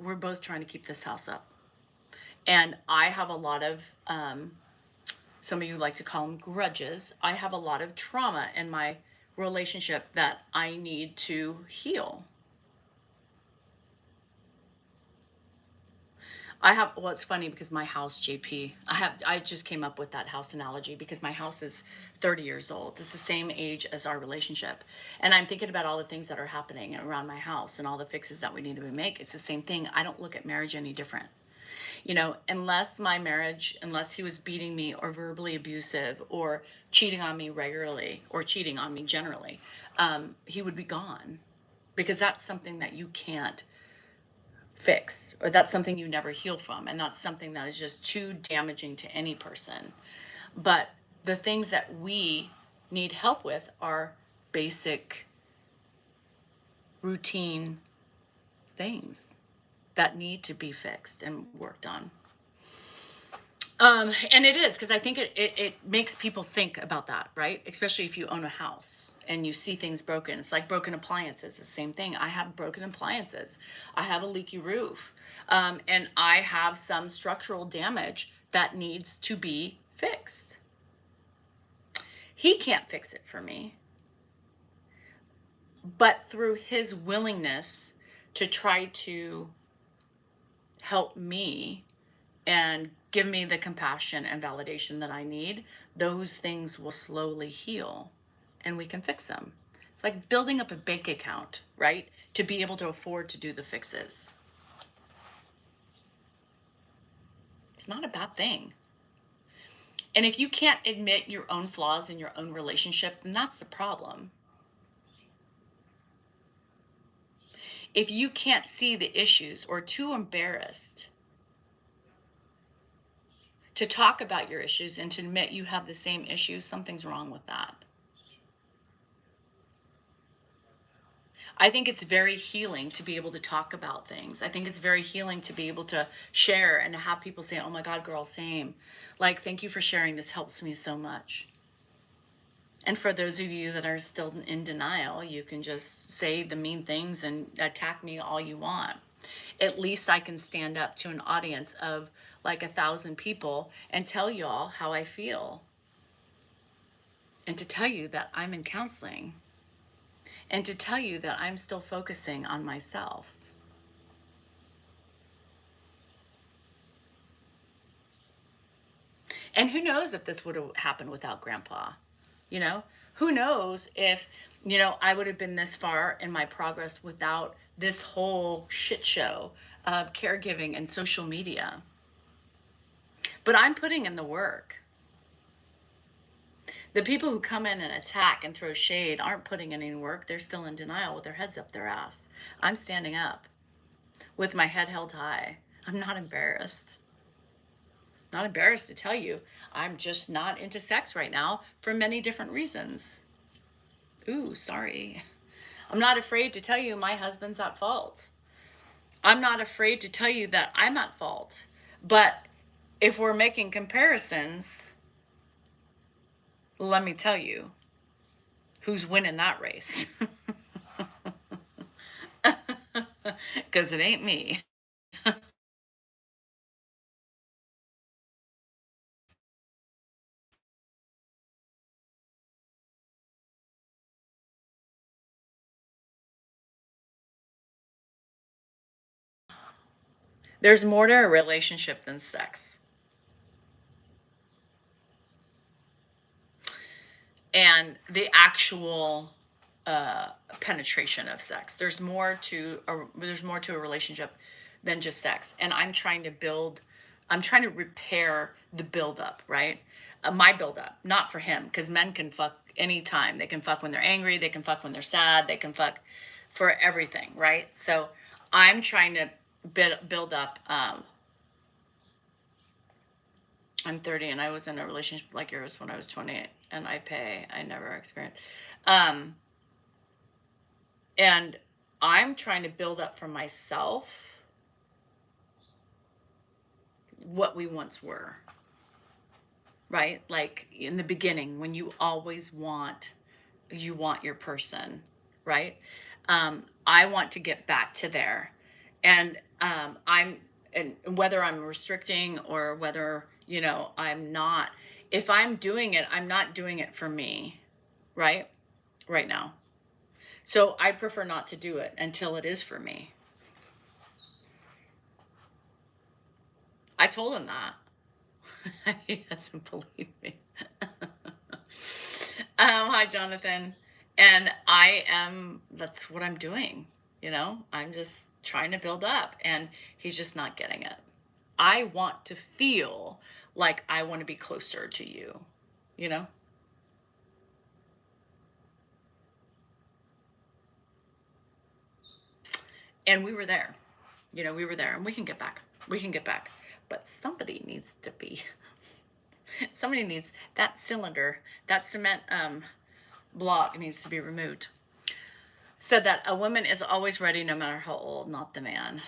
We're both trying to keep this house up. And I have a lot of, some of you like to call them grudges. I have a lot of trauma in my relationship that I need to heal. Well, it's funny because my house, JP, I just came up with that house analogy because my house is 30 years old. It's the same age as our relationship. And I'm thinking about all the things that are happening around my house and all the fixes that we need to make. It's the same thing. I don't look at marriage any different. You know, unless he was beating me or verbally abusive or cheating on me regularly or cheating on me generally, he would be gone because that's something that you can't fix, or that's something you never heal from, and that's something that is just too damaging to any person. But the things that we need help with are basic routine things that need to be fixed and worked on. And it is because I think it makes people think about that, right? Especially if you own a house and you see things broken. It's like broken appliances, the same thing. I have broken appliances. I have a leaky roof. And I have some structural damage that needs to be fixed. He can't fix it for me. But through his willingness to try to help me and give me the compassion and validation that I need, those things will slowly heal and we can fix them. It's like building up a bank account, right? To be able to afford to do the fixes. It's not a bad thing. And if you can't admit your own flaws in your own relationship, then that's the problem. If you can't see the issues or too embarrassed to talk about your issues and to admit you have the same issues, something's wrong with that. I think it's very healing to be able to talk about things. I think it's very healing to be able to share and to have people say, oh my God, girl, same. Like, thank you for sharing. This helps me so much. And for those of you that are still in denial, you can just say the mean things and attack me all you want. At least I can stand up to an audience of like 1,000 people and tell y'all how I feel. And to tell you that I'm in counseling. And to tell you that I'm still focusing on myself. And who knows if this would have happened without Grandpa? You know, who knows if, I would have been this far in my progress without this whole shit show of caregiving and social media. But I'm putting in the work. The people who come in and attack and throw shade aren't putting in any work. They're still in denial with their heads up their ass. I'm standing up with my head held high. I'm not embarrassed. Not embarrassed to tell you, I'm just not into sex right now for many different reasons. Ooh, sorry. I'm not afraid to tell you my husband's at fault. I'm not afraid to tell you that I'm at fault. But if we're making comparisons, let me tell you who's winning that race. Because it ain't me. There's more to a relationship than sex. and the actual penetration of sex. There's more to a relationship than just sex. And I'm trying to repair the buildup, right? My buildup, not for him, because men can fuck anytime. They can fuck when they're angry. They can fuck when they're sad. They can fuck for everything, right? So I'm trying to build up. I'm 30 and I was in a relationship like yours when I was 28, and I never experienced. Um, and I'm trying to build up for myself what we once were, right? Like in the beginning, when you always you want your person, right? I want to get back to there. And and whether I'm restricting or whether, I'm not, if I'm doing it, I'm not doing it for me, right? Right now. So I prefer not to do it until it is for me. I told him that. He doesn't believe me. Hi, Jonathan. And that's what I'm doing. I'm just trying to build up, and he's just not getting it. I want to feel like I want to be closer to you, you know? And we were there. We were there, and we can get back. We can get back. But somebody needs to be, somebody needs that cylinder, that cement block needs to be removed. Said that a woman is always ready, no matter how old, not the man,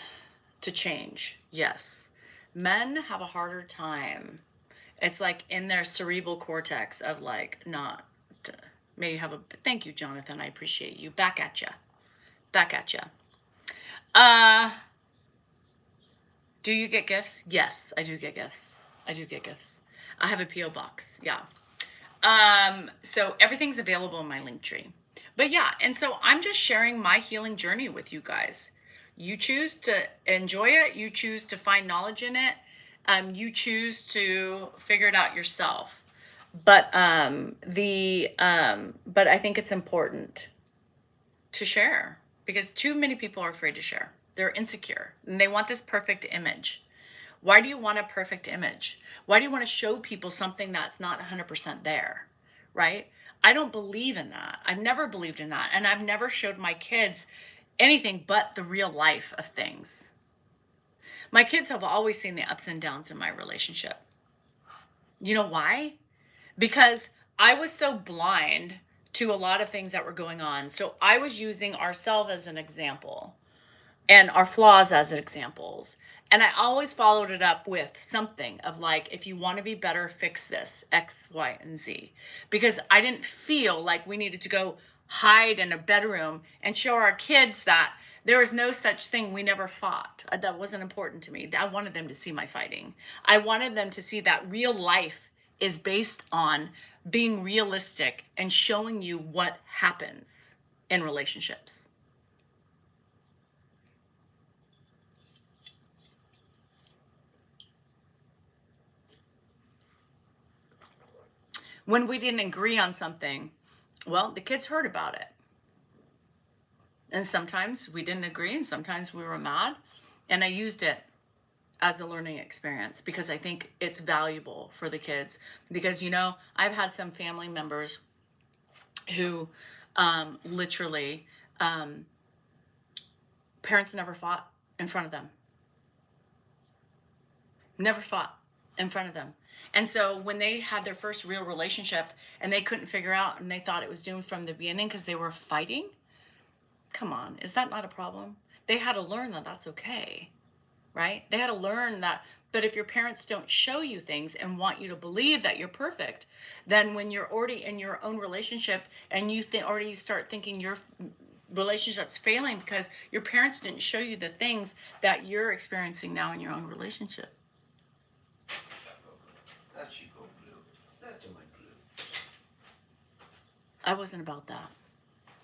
to change. Yes. Men have a harder time. It's like in their cerebral cortex of like not, maybe have a, thank you, Jonathan. I appreciate you. Back at ya. Back at ya. Do you get gifts? Yes, I do get gifts. I do get gifts. I have a P.O. box. Yeah. So everything's available in my link tree. But yeah, and so I'm just sharing my healing journey with you guys. You choose to enjoy it. You choose to find knowledge in it. You choose to figure it out yourself. But but I think it's important to share because too many people are afraid to share. They're insecure and they want this perfect image. Why do you want a perfect image? Why do you want to show people something that's not 100% there? Right? I don't believe in that. I've never believed in that. And I've never showed my kids anything but the real life of things. My kids have always seen the ups and downs in my relationship. You know why? Because I was so blind to a lot of things that were going on. So I was using ourselves as an example and our flaws as examples. And I always followed it up with something of like, if you want to be better, fix this, X, Y, and Z. Because I didn't feel like we needed to go hide in a bedroom and show our kids that there was no such thing. We never fought. That wasn't important to me. I wanted them to see my fighting. I wanted them to see that real life is based on being realistic and showing you what happens in relationships. When we didn't agree on something, well, the kids heard about it. And sometimes we didn't agree and sometimes we were mad. And I used it as a learning experience because I think it's valuable for the kids. Because, I've had some family members who literally, parents never fought in front of them. Never fought in front of them. And so when they had their first real relationship and they couldn't figure out and they thought it was doomed from the beginning because they were fighting, come on, is that not a problem? They had to learn that that's okay, right? They had to learn that. But if your parents don't show you things and want you to believe that you're perfect, then when you're already in your own relationship and you already start thinking your relationship's failing because your parents didn't show you the things that you're experiencing now in your own relationship. I wasn't about that.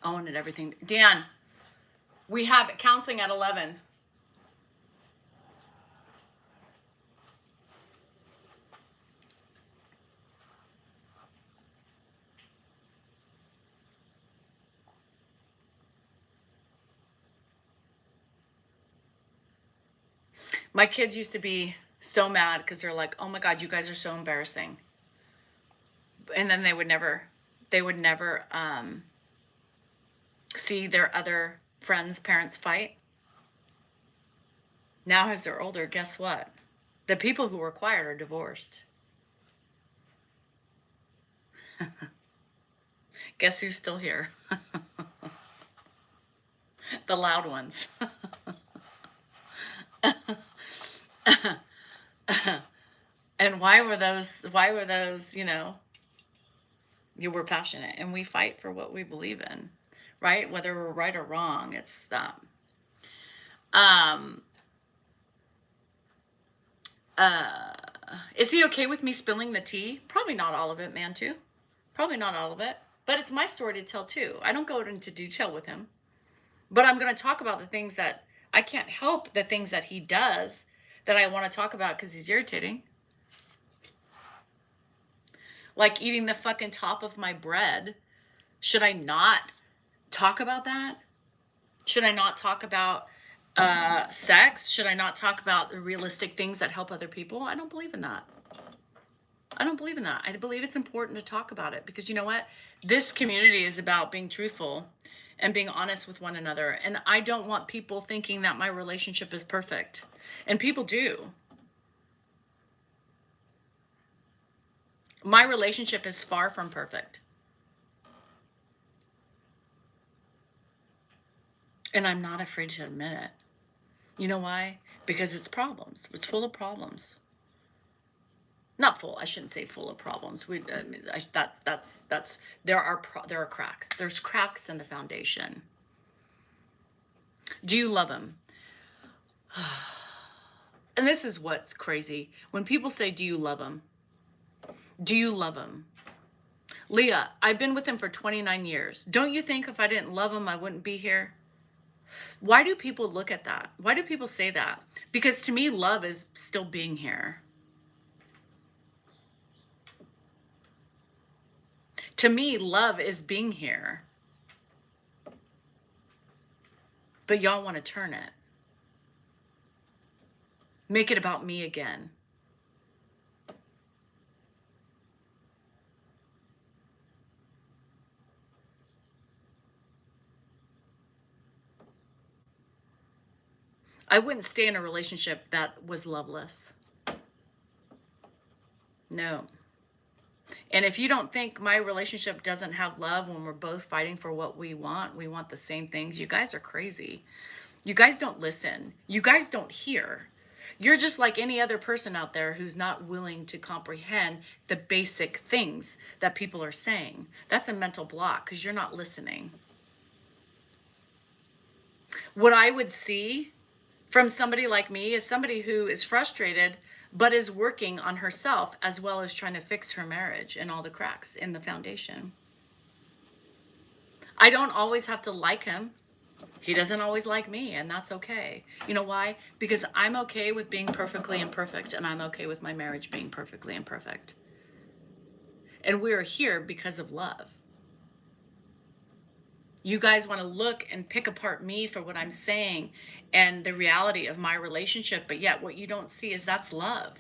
I wanted everything. Dan, we have counseling at 11. My kids used to be so mad because they're like, oh my God, you guys are so embarrassing. And then they would never see their other friends' parents fight. Now, as they're older, guess what? The people who were quiet are divorced. Guess who's still here? The loud ones. And why were those, you were passionate, and we fight for what we believe in, right? Whether we're right or wrong, it's that. Is he okay with me spilling the tea? Probably not all of it, man, too. Probably not all of it. But it's my story to tell, too. I don't go into detail with him. But I'm going to talk about the things that I can't help, the things that he does that I want to talk about because he's irritating. Like eating the fucking top of my bread. Should I not talk about that? Should I not talk about sex? Should I not talk about the realistic things that help other people? I don't believe in that. I don't believe in that. I believe it's important to talk about it because you know what? This community is about being truthful and being honest with one another. And I don't want people thinking that my relationship is perfect. And people do. My relationship is far from perfect. And I'm not afraid to admit it. You know why? Because it's problems. It's full of problems. Not full. I shouldn't say full of problems. There are cracks. There's cracks in the foundation. Do you love him? And this is what's crazy. When people say, do you love him? Do you love him? Leah, I've been with him for 29 years. Don't you think if I didn't love him, I wouldn't be here? Why do people look at that? Why do people say that? Because to me, love is still being here. To me, love is being here. But y'all want to turn it. Make it about me again. I wouldn't stay in a relationship that was loveless. No. And if you don't think my relationship doesn't have love when we're both fighting for what we want the same things, you guys are crazy. You guys don't listen. You guys don't hear. You're just like any other person out there who's not willing to comprehend the basic things that people are saying. That's a mental block because you're not listening. What I would see from somebody like me is somebody who is frustrated but is working on herself as well as trying to fix her marriage and all the cracks in the foundation. I don't always have to like him. He doesn't always like me, and that's okay. You know why? Because I'm okay with being perfectly imperfect, and I'm okay with my marriage being perfectly imperfect. And we're here because of love. You guys want to look and pick apart me for what I'm saying and the reality of my relationship, but yet what you don't see is that's love.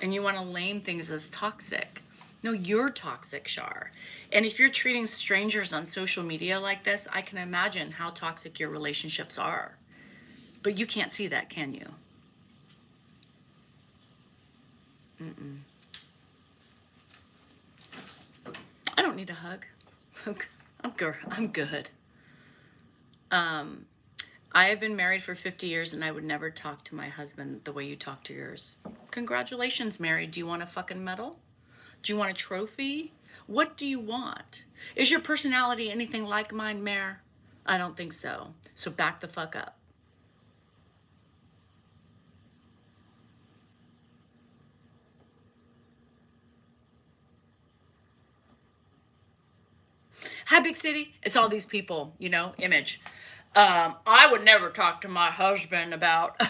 And you want to lame things as toxic. No, you're toxic, Shar. And if you're treating strangers on social media like this, I can imagine how toxic your relationships are. But you can't see that, can you? I don't need a hug. I'm good. I have been married for 50 years and I would never talk to my husband the way you talk to yours. Congratulations, Mary. Do you want a fucking medal? Do you want a trophy? What do you want? Is your personality anything like mine, Mare? I don't think so. So back the fuck up. Hi, big city. It's all these people, image. I would never talk to my husband about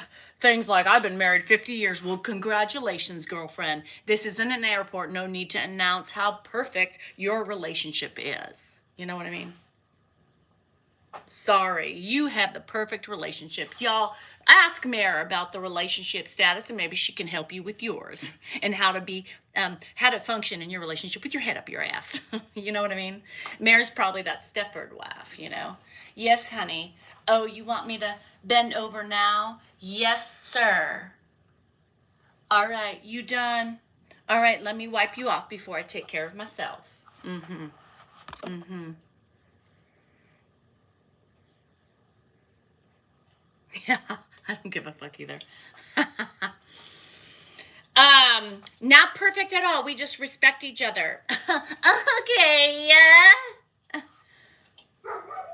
Things like, I've been married 50 years. Well, congratulations, girlfriend. This isn't an airport. No need to announce how perfect your relationship is. You know what I mean? Sorry, you have the perfect relationship. Y'all, ask Mare about the relationship status, and maybe she can help you with yours and how to function in your relationship with your head up your ass. You know what I mean? Mare's probably that Stefford laugh, you know? Yes, honey. Oh, you want me to bend over now? Yes, sir. All right, you done? All right, let me wipe you off before I take care of myself. Mm-hmm. Mm-hmm. Yeah, I don't give a fuck either. Not perfect at all. We just respect each other. Okay, yeah.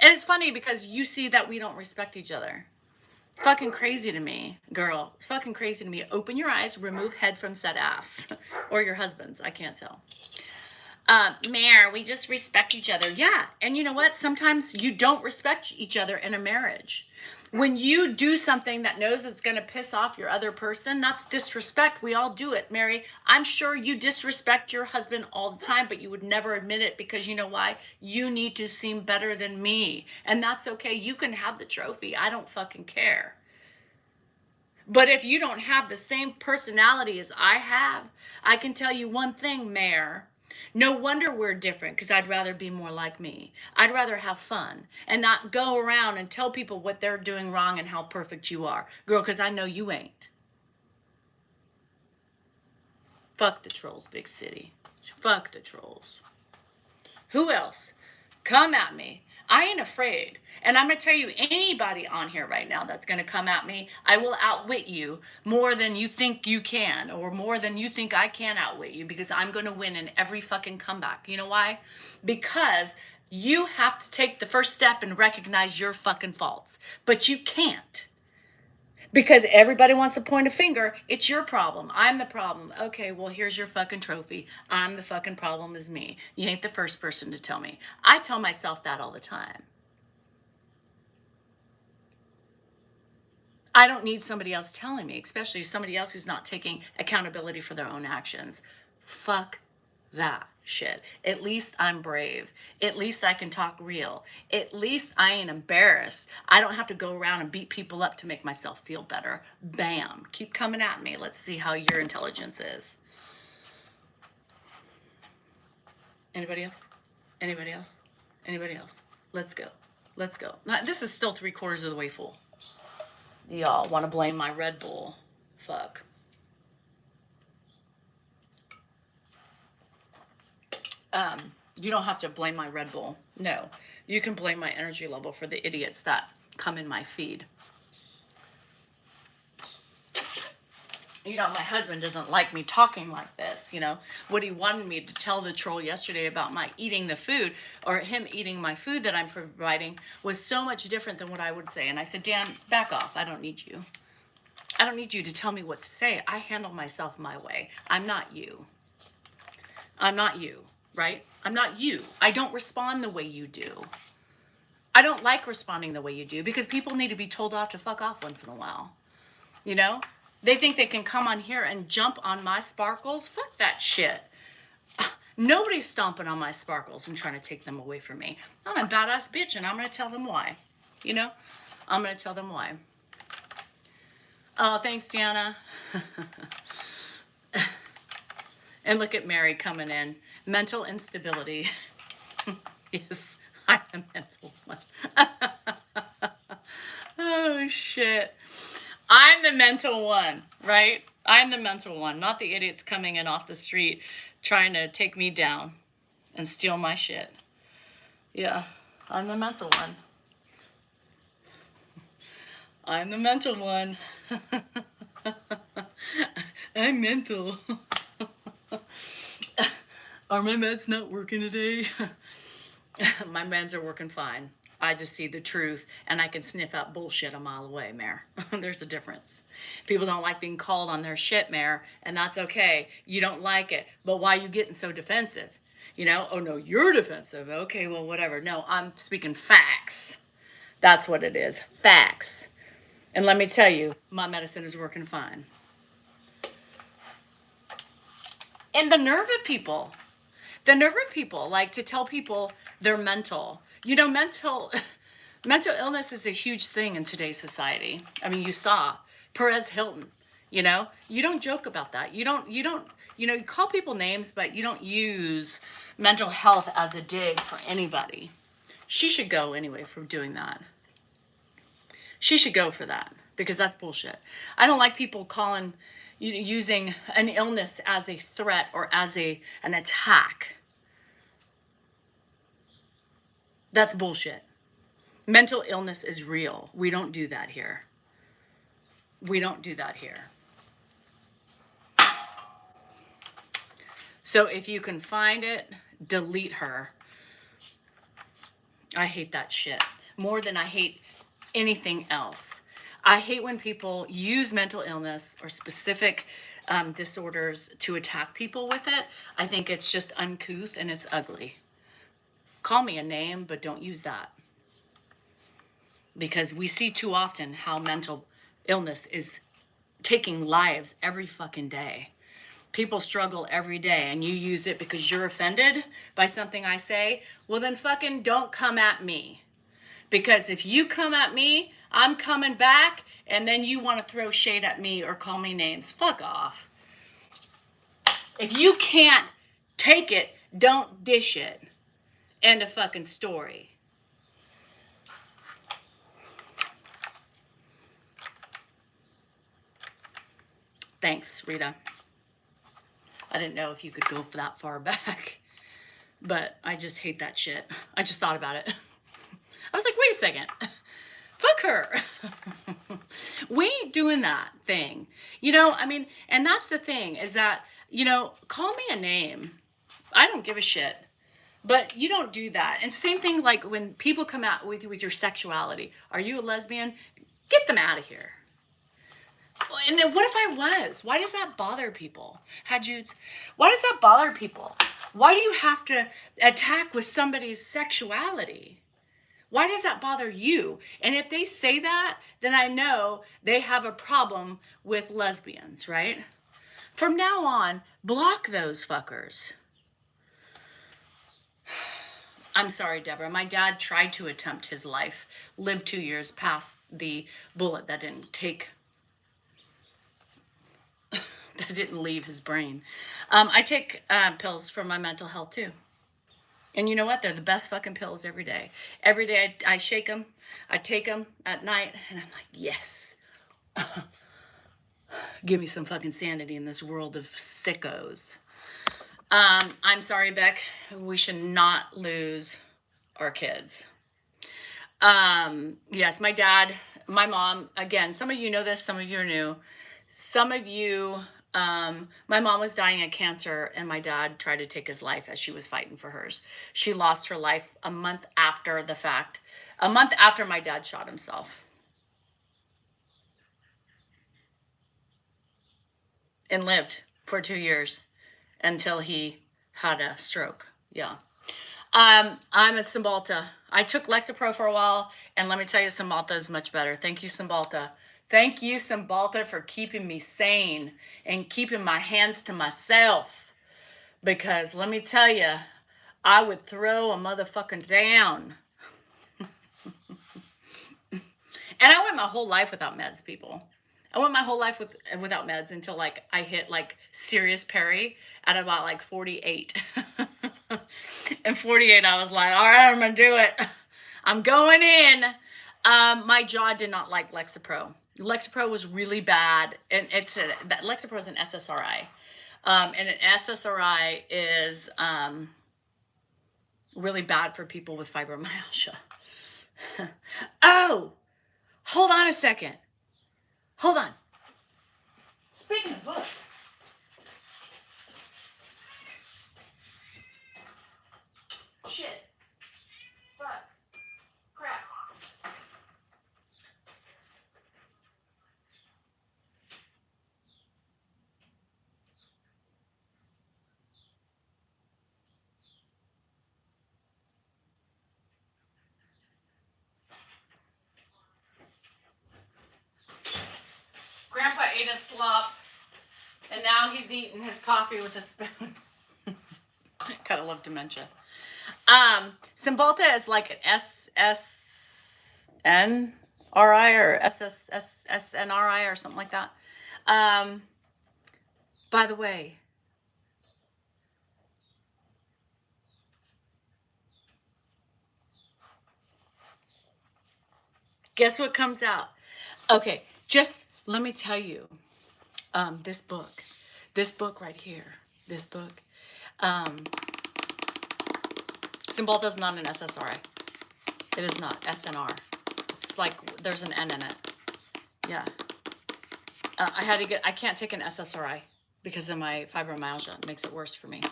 And it's funny because you see that we don't respect each other. Fucking crazy to me, girl. It's fucking crazy to me. Open your eyes, remove head from said ass. Or your husband's, I can't tell. Mare, we just respect each other. Yeah, and you know what? Sometimes you don't respect each other in a marriage. When you do something that knows it's going to piss off your other person, that's disrespect. We all do it, Mary. I'm sure you disrespect your husband all the time, but you would never admit it because you know why? You need to seem better than me. And that's okay. You can have the trophy. I don't fucking care. But if you don't have the same personality as I have, I can tell you one thing, Mare. No wonder we're different, because I'd rather be more like me. I'd rather have fun and not go around and tell people what they're doing wrong and how perfect you are. Girl, because I know you ain't. Fuck the trolls, big city. Fuck the trolls. Who else? Come at me. I ain't afraid. And I'm going to tell you, anybody on here right now that's going to come at me, I will outwit you more than you think you can, or more than you think I can outwit you, because I'm going to win in every fucking comeback. You know why? Because you have to take the first step and recognize your fucking faults. But you can't. Because everybody wants to point a finger. It's your problem. I'm the problem. Okay, well, here's your fucking trophy. I'm the fucking problem is me. You ain't the first person to tell me. I tell myself that all the time. I don't need somebody else telling me, especially somebody else who's not taking accountability for their own actions. Fuck that shit. At least I'm brave. At least I can talk real. At least I ain't embarrassed. I don't have to go around and beat people up to make myself feel better. Bam. Keep coming at me. Let's see how your intelligence is. Anybody else? Anybody else? Anybody else? Let's go. Let's go. Now, this is still 3/4 of the way full. Y'all want to blame my Red Bull. Fuck. You don't have to blame my Red Bull. No, you can blame my energy level for the idiots that come in my feed. You know, my husband doesn't like me talking like this, you know. What he wanted me to tell the troll yesterday about my eating the food, or him eating my food that I'm providing, was so much different than what I would say. And I said, Dan, back off. I don't need you. I don't need you to tell me what to say. I handle myself my way. I'm not you. I'm not you, right? I'm not you. I don't respond the way you do. I don't like responding the way you do, because people need to be told off to fuck off once in a while. You know? They think they can come on here and jump on my sparkles. Fuck that shit. Nobody's stomping on my sparkles and trying to take them away from me. I'm a badass bitch, and I'm going to tell them why. You know? I'm going to tell them why. Oh, thanks, Deanna. And look at Mary coming in. Mental instability. Yes, I'm the mental one. Oh, shit. I'm the mental one, right? I'm the mental one, not the idiots coming in off the street trying to take me down and steal my shit. Yeah, I'm the mental one. I'm the mental one. I'm mental. Are my meds not working today? My meds are working fine. I just see the truth, and I can sniff out bullshit a mile away, Mare. There's a difference. People don't like being called on their shit, Mare, and that's okay. You don't like it, but why are you getting so defensive? You know, oh no, you're defensive. Okay, well, whatever. No, I'm speaking facts. That's what it is, facts. And let me tell you, my medicine is working fine. And the nerve of people, like to tell people they're mental. You know, mental illness is a huge thing in today's society. I mean, you saw Perez Hilton, you know, you don't joke about that. You don't, you know, you call people names, but you don't use mental health as a dig for anybody. She should go anyway for doing that. She should go for that because that's bullshit. I don't like people using an illness as a threat or as an attack. That's bullshit. Mental illness is real. We don't do that here. We don't do that here. So if you can find it, delete her. I hate that shit more than I hate anything else. I hate when people use mental illness or specific disorders to attack people with it. I think it's just uncouth and it's ugly. Call me a name, but don't use that. Because we see too often how mental illness is taking lives every fucking day. People struggle every day and you use it because you're offended by something I say. Well, then fucking don't come at me. Because if you come at me, I'm coming back and then you want to throw shade at me or call me names. Fuck off. If you can't take it, don't dish it. End of fucking story. Thanks, Rita. I didn't know if you could go that far back, but I just hate that shit. I just thought about it. I was like, wait a second. Fuck her. We ain't doing that thing. You know, I mean, and that's the thing is that, you know, call me a name. I don't give a shit. But you don't do that. And same thing like when people come out with your sexuality. Are you a lesbian? Get them out of here. And then what if I was? Why does that bother people? Why does that bother people? Why do you have to attack with somebody's sexuality? Why does that bother you? And if they say that, then I know they have a problem with lesbians, right? From now on, block those fuckers. I'm sorry, Deborah. My dad tried to attempt his life, lived 2 years past the bullet that didn't leave his brain. I take pills for my mental health too. And you know what? They're the best fucking pills every day. Every day I shake them. I take them at night and I'm like, yes. Give me some fucking sanity in this world of sickos. I'm sorry, Beck. We should not lose our kids. Yes, my dad, my mom, again, some of you know this, some of you are new. Some of you, my mom was dying of cancer and my dad tried to take his life as she was fighting for hers. She lost her life a month after the fact, a month after my dad shot himself. And lived for 2 years until he had a stroke. Yeah. I'm a Cymbalta. I took Lexapro for a while, and let me tell you, Cymbalta is much better. Thank you, Cymbalta. Thank you, Cymbalta, for keeping me sane and keeping my hands to myself. Because let me tell you, I would throw a motherfucker down. And I went my whole life without meds, people. I went my whole life without meds until like I hit like serious peri at about like 48. And 48, I was like, all right, I'm gonna do it. I'm going in. My jaw did not like Lexapro. Lexapro was really bad, and Lexapro is an SSRI, and an SSRI is really bad for people with fibromyalgia. Oh, hold on a second. Hold on. Speaking of books. Shit. Fuck. Crap. slop. And now he's eating his coffee with a spoon. Kind of love dementia. Cymbalta is like an SSNRI or SSNRI or something like that. By the way, guess what comes out? Okay, just let me tell you, this book right here, this book, Cymbalta is not an SSRI. It is not SNR. It's like there's an N in it. Yeah. I can't take an SSRI because of my fibromyalgia. It makes it worse for me.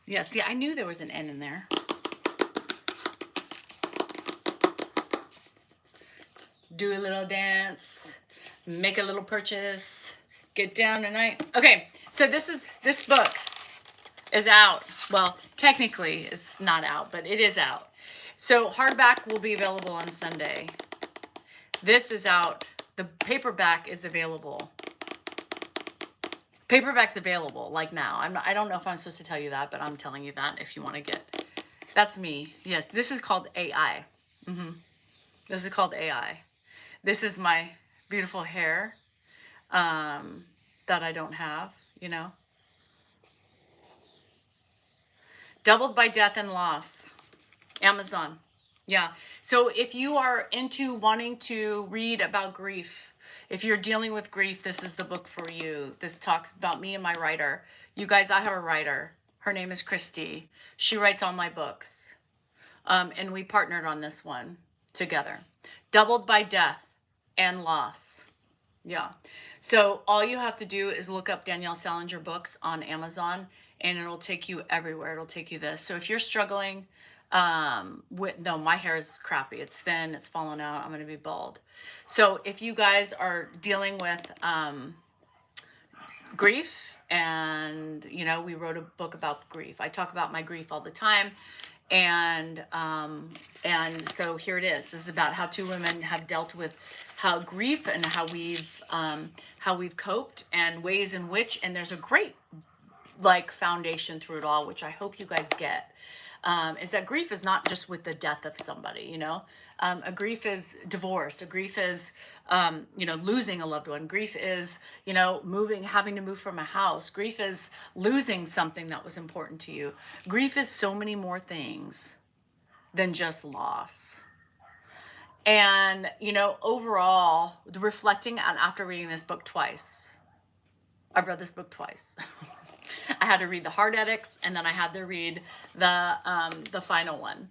Yeah, see, I knew there was an N in there. Do a little dance, make a little purchase, get down tonight. Okay, so this book is out. Well, technically it's not out, but it is out. So hardback will be available on Sunday. This is out. The paperback is available. Paperback's available like now. I don't know if I'm supposed to tell you that, but I'm telling you that if you want to get. That's me. Yes, this is called AI. This is called AI. This is my beautiful hair that I don't have, you know. Doubled by Death and Loss. Amazon. Yeah. So if you are into wanting to read about grief, if you're dealing with grief, this is the book for you. This talks about me and my writer. You guys, I have a writer. Her name is Christy. She writes all my books. And we partnered on this one together. Doubled by Death and Loss. Yeah. So all you have to do is look up Danielle Salinger books on Amazon, and it'll take you everywhere. It'll take you this. So if you're struggling no, my hair is crappy. It's thin. It's falling out. I'm going to be bald. So if you guys are dealing with grief, and, you know, we wrote a book about grief. I talk about my grief all the time. And so here it is. This is about how two women have dealt with how grief and how we've coped and ways in which, and there's a great like foundation through it all, which I hope you guys get, is that grief is not just with the death of somebody, you know. A grief is divorce. A grief is, you know, losing a loved one. Grief is, you know, having to move from a house. Grief is losing something that was important to you. Grief is so many more things than just loss. And, you know, overall, reflecting on after reading this book twice, I've read this book twice. I had to read the Hard Edicts, and then I had to read the final one.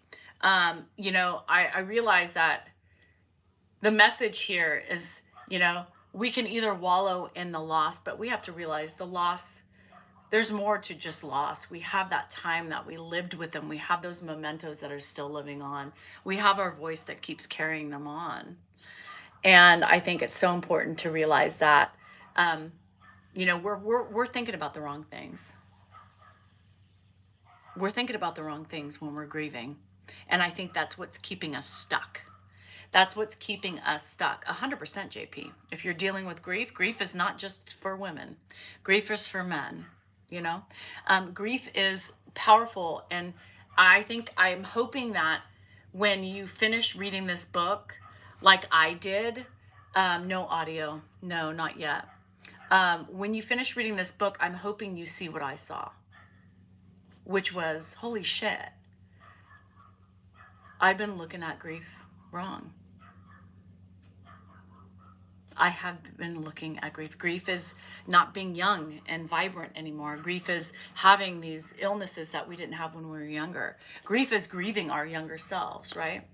You know, I realized that the message here is, you know, we can either wallow in the loss, but we have to realize the loss, there's more to just loss. We have that time that we lived with them. We have those mementos that are still living on. We have our voice that keeps carrying them on. And I think it's so important to realize that, you know, we're thinking about the wrong things. We're thinking about the wrong things when we're grieving. And I think that's what's keeping us stuck. That's what's keeping us stuck. 100% JP. If you're dealing with grief, grief is not just for women. Grief is for men, you know. Grief is powerful. And I'm hoping that when you finish reading this book, like I did, no audio, no, not yet. When you finish reading this book, I'm hoping you see what I saw, which was, holy shit, I've been looking at grief wrong. I have been looking at grief. Grief is not being young and vibrant anymore. Grief is having these illnesses that we didn't have when we were younger. Grief is grieving our younger selves, right?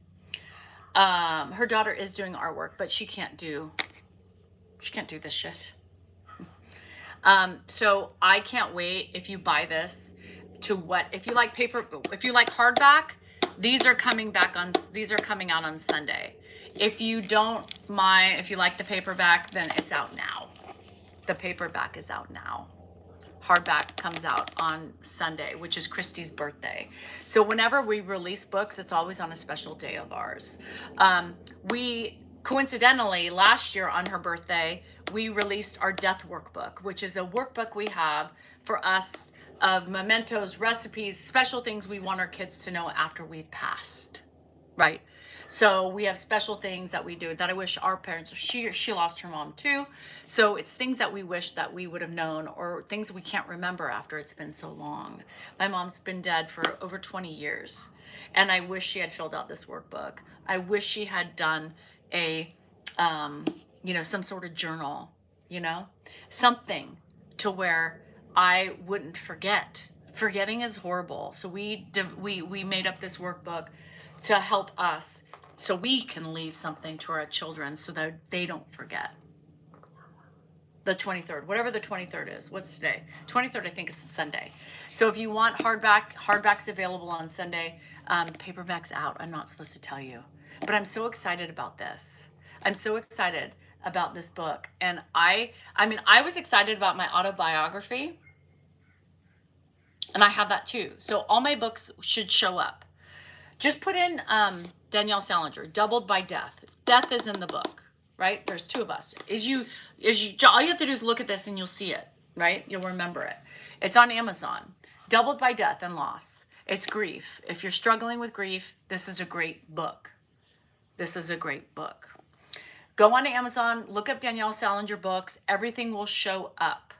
Her daughter is doing artwork, but she can't do this shit. So I can't wait if you buy this if you like hardback, these are coming out on Sunday. If you like the paperback, then it's out now. The paperback is out now. hardback comes out on Sunday, which is Christy's birthday. So whenever we release books, it's always on a special day of ours. We coincidentally, last year on her birthday, we released our death workbook, which is a workbook we have for us of mementos, recipes, special things we want our kids to know after we've passed, right? So we have special things that we do that I wish our parents, she lost her mom too. So it's things that we wish that we would have known, or things we can't remember after it's been so long. My mom's been dead for over 20 years. And I wish she had filled out this workbook. I wish she had done a, some sort of journal, something to where I wouldn't forget. Forgetting is horrible. So we made up this workbook to help us so we can leave something to our children so that they don't forget. The 23rd, whatever the 23rd is. What's today? 23rd, I think, is a Sunday. So if you want hardback's available on Sunday. Paperback's out. I'm not supposed to tell you. But I'm so excited about this. I'm so excited about this book. And I was excited about my autobiography. And I have that too. So all my books should show up. Just put in Danielle Salinger, Doubled by Death. Death is in the book, right? There's two of us. All you have to do is look at this and you'll see it, right? You'll remember it. It's on Amazon. Doubled by Death and Loss. It's grief. If you're struggling with grief, this is a great book. This is a great book. Go on to Amazon, look up Danielle Salinger books. Everything will show up.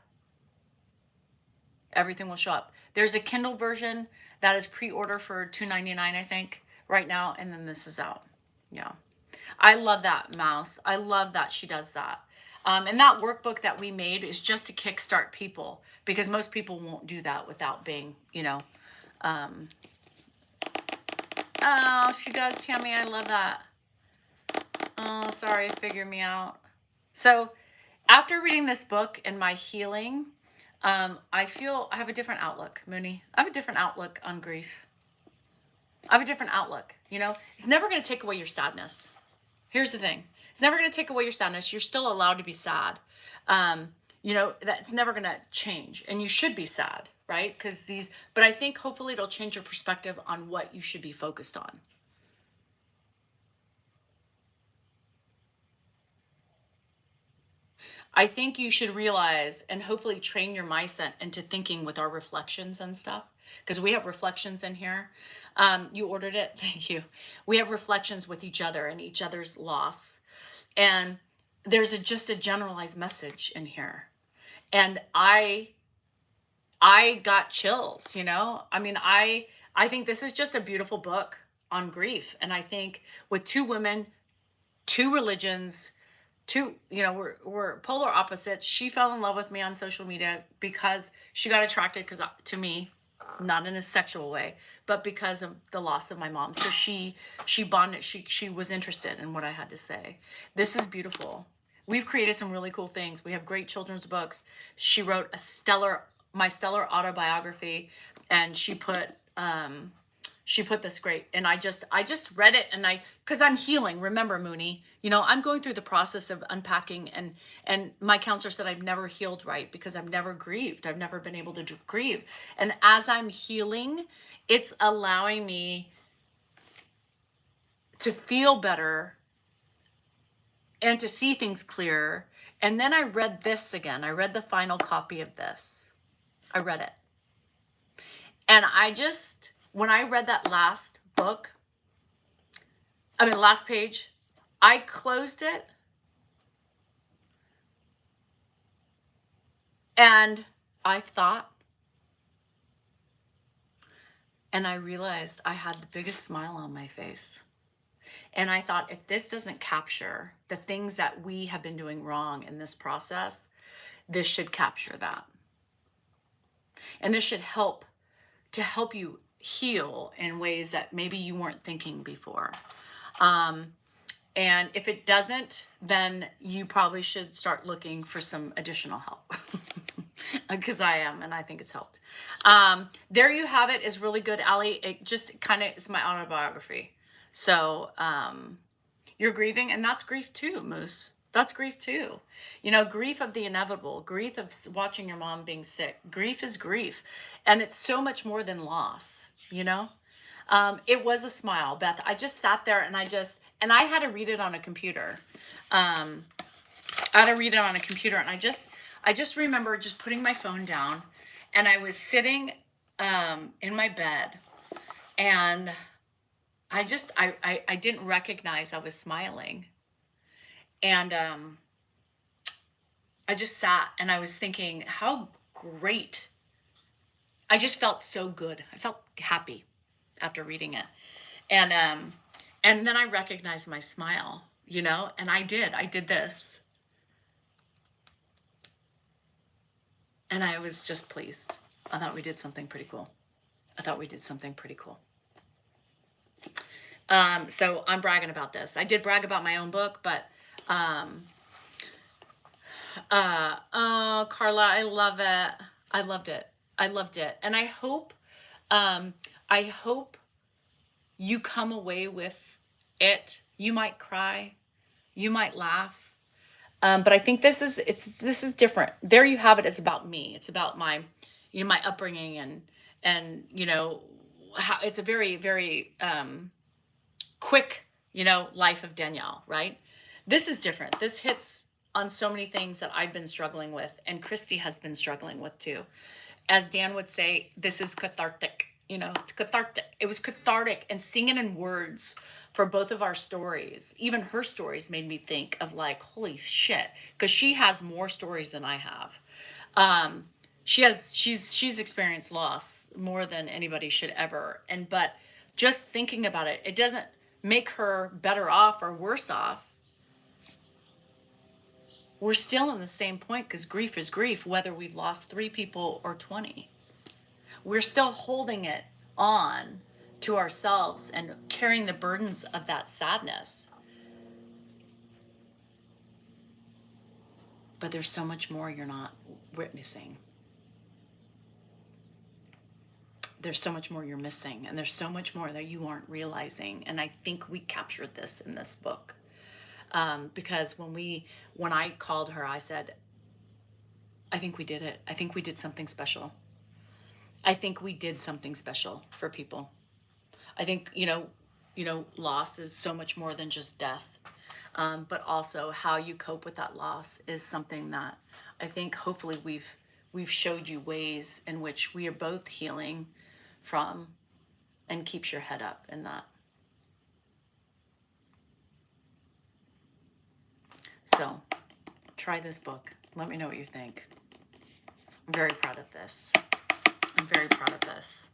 Everything will show up. There's a Kindle version that is pre-order for $2.99, I think, right now. And then this is out. Yeah. I love that, Mouse. I love that she does that. And that workbook that we made is just to kickstart people, because most people won't do that without being, oh, she does, Tammy. I love that. Oh, sorry. Figure me out. So after reading this book and my healing, I feel I have a different outlook, Mooney. I have a different outlook on grief. I have a different outlook. It's never going to take away your sadness. Here's the thing. It's never going to take away your sadness. You're still allowed to be sad. That's never going to change. And you should be sad, right? But I think hopefully it'll change your perspective on what you should be focused on. I think you should realize and hopefully train your mindset into thinking with our reflections and stuff, because we have reflections in here. You ordered it. Thank you. We have reflections with each other and each other's loss. And there's just a generalized message in here. And I got chills, I think this is just a beautiful book on grief. And I think with two women, two religions, we're polar opposites. She fell in love with me on social media because she got attracted to me, not in a sexual way, but because of the loss of my mom. So she bonded. She was interested in what I had to say. This is beautiful. We've created some really cool things. We have great children's books. She wrote my stellar autobiography, and she put this great, and I just read it, and because I'm healing. Remember, Mooney, I'm going through the process of unpacking, and my counselor said I've never healed right because I've never grieved. I've never been able to grieve. And as I'm healing, it's allowing me to feel better and to see things clearer. And then I read this again. I read the final copy of this. I read it. And when I read that last last page, I closed it and I thought, and I realized I had the biggest smile on my face. And I thought, if this doesn't capture the things that we have been doing wrong in this process, this should capture that. And this should help you heal in ways that maybe you weren't thinking before. And if it doesn't, then you probably should start looking for some additional help. Because I am, and I think it's helped. There you have it. Is really good, Allie. It just it's my autobiography. So you're grieving, and that's grief too, Moose. That's grief too. You know, grief of the inevitable, grief of watching your mom being sick. Grief is grief. And it's so much more than loss, you know? It was a smile, Beth. I just sat there and and I had to read it on a computer. Um, I had to read it on a computer, and I just remember just putting my phone down, and I was sitting in my bed, and I didn't recognize I was smiling. And I just sat and I was thinking how great. I just felt so good. I felt happy after reading it. And then I recognized my smile, you know, and I did this. And I was just pleased. I thought we did something pretty cool. I thought we did something pretty cool. So I'm bragging about this. I did brag about my own book, but oh, Carla, I love it. I loved it. I loved it. And I hope you come away with it. You might cry, you might laugh. But I think this is different. There you have it. It's about me. It's about my, you know, my upbringing and, you know, how it's a very, very, quick, you know, life of Danielle, right? This is different. This hits on so many things that I've been struggling with, and Christy has been struggling with too. As Dan would say, this is cathartic. You know, it's cathartic. It was cathartic, and singing in words for both of our stories, even her stories made me think of like, holy shit, because she has more stories than I have. She's experienced loss more than anybody should ever. But just thinking about it, it doesn't make her better off or worse off. We're still in the same point, because grief is grief, whether we've lost 3 people or 20. We're still holding it on to ourselves and carrying the burdens of that sadness. But there's so much more you're not witnessing. There's so much more you're missing, and there's so much more that you aren't realizing. And I think we captured this in this book. Because when I called her, I said, I think we did it. I think we did something special. I think we did something special for people. I think, loss is so much more than just death. But also how you cope with that loss is something that I think hopefully we've showed you ways in which we are both healing from, and keeps your head up in that. So try this book. Let me know what you think. I'm very proud of this. I'm very proud of this.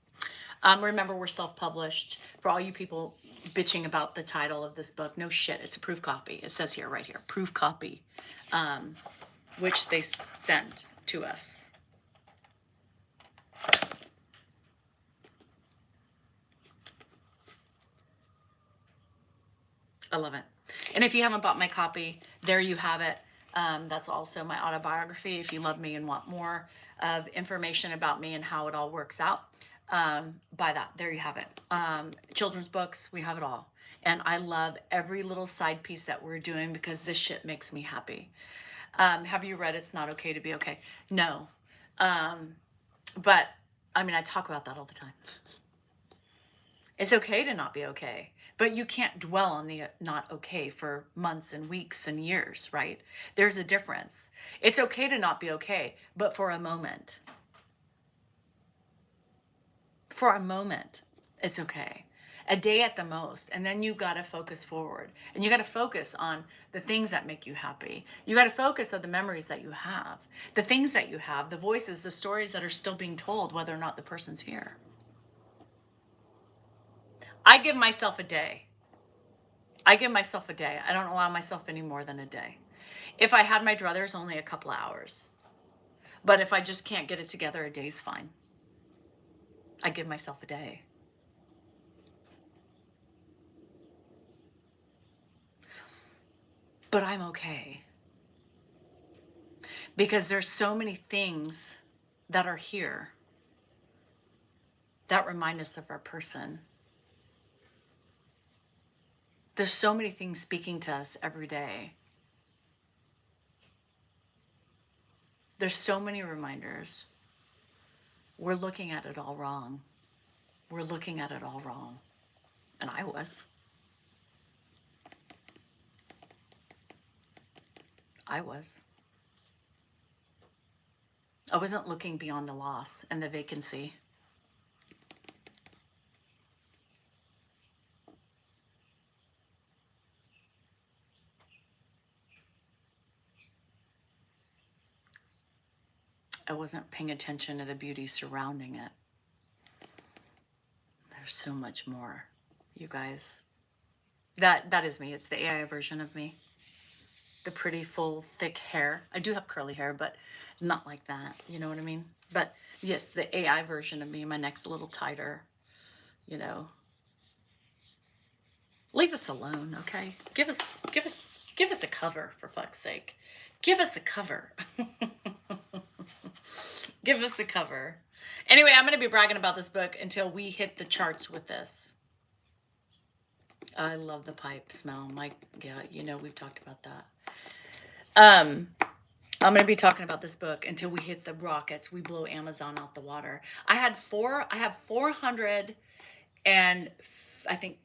Remember, we're self-published. For all you people bitching about the title of this book, no shit, it's a proof copy. It says here, right here, proof copy, which they sent to us. I love it. And if you haven't bought my copy, there you have it. That's also my autobiography. If you love me and want more of information about me and how it all works out, buy that. There you have it. Children's books, we have it all. And I love every little side piece that we're doing, because this shit makes me happy. Have you read It's Not Okay to Be Okay? No. But I mean, I talk about that all the time. It's okay to not be okay, but you can't dwell on the not okay for months and weeks and years, right? There's a difference. It's okay to not be okay, but for a moment. For a moment, it's okay. A day at the most, and then you got to focus forward, and you got to focus on the things that make you happy. You got to focus on the memories that you have, the things that you have, the voices, the stories that are still being told, whether or not the person's here. I give myself a day. I give myself a day. I don't allow myself any more than a day. If I had my druthers, only a couple hours. But if I just can't get it together, a day's fine. I give myself a day. But I'm okay. Because there's so many things that are here that remind us of our person. There's so many things speaking to us every day. There's so many reminders. We're looking at it all wrong. We're looking at it all wrong. And I was. I was. I wasn't looking beyond the loss and the vacancy. I wasn't paying attention to the beauty surrounding it. There's so much more, you guys. That is me. It's the AI version of me. The pretty, full, thick hair. I do have curly hair, but not like that. You know what I mean? But yes, the AI version of me. My neck's a little tighter. You know. Leave us alone, okay? Give us a cover, for fuck's sake. Give us a cover. Give us a cover. Anyway, I'm going to be bragging about this book until we hit the charts with this. I love the pipe smell. Yeah, you know, we've talked about that. I'm going to be talking about this book until we hit the rockets. We blow Amazon out the water. I have 400 and I think,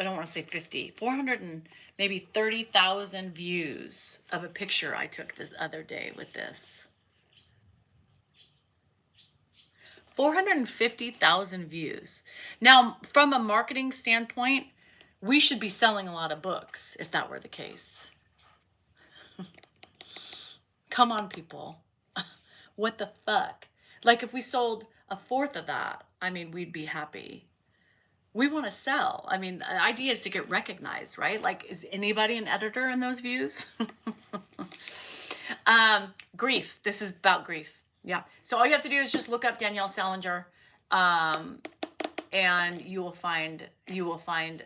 I don't want to say 50, 400 and maybe 30,000 views of a picture I took this other day with this. 450,000 views. Now, from a marketing standpoint, we should be selling a lot of books if that were the case. Come on, people. What the fuck? Like, if we sold a fourth of that, I mean, we'd be happy. We want to sell. I mean, the idea is to get recognized, right? Like, is anybody an editor in those views? Grief. This is about grief. Yeah. So all you have to do is just look up Danielle Salinger, and you will find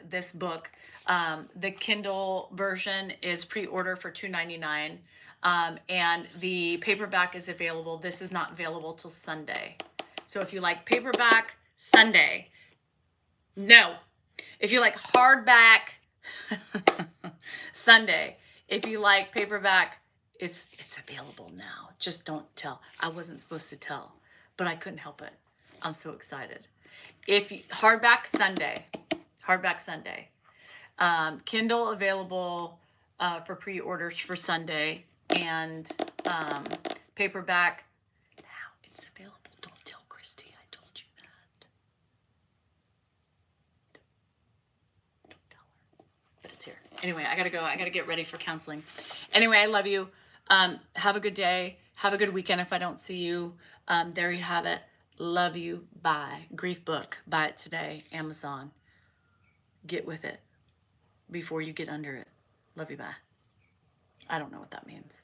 this book. The Kindle version is pre-order for $2.99, and the paperback is available. This is not available till Sunday. So if you like paperback, Sunday. No. If you like hardback, Sunday. If you like paperback, it's available now. Just don't tell. I wasn't supposed to tell, but I couldn't help it. I'm so excited. Hardback Sunday. Kindle available for pre-orders for Sunday, and paperback now. It's available. Don't tell Christy I told you that. Don't tell her. But it's here. Anyway, I gotta go. I gotta get ready for counseling. Anyway, I love you. Have a good day. Have a good weekend if I don't see you. There you have it. Love you. Bye. Grief book. Buy it today. Amazon. Get with it before you get under it. Love you. Bye. I don't know what that means.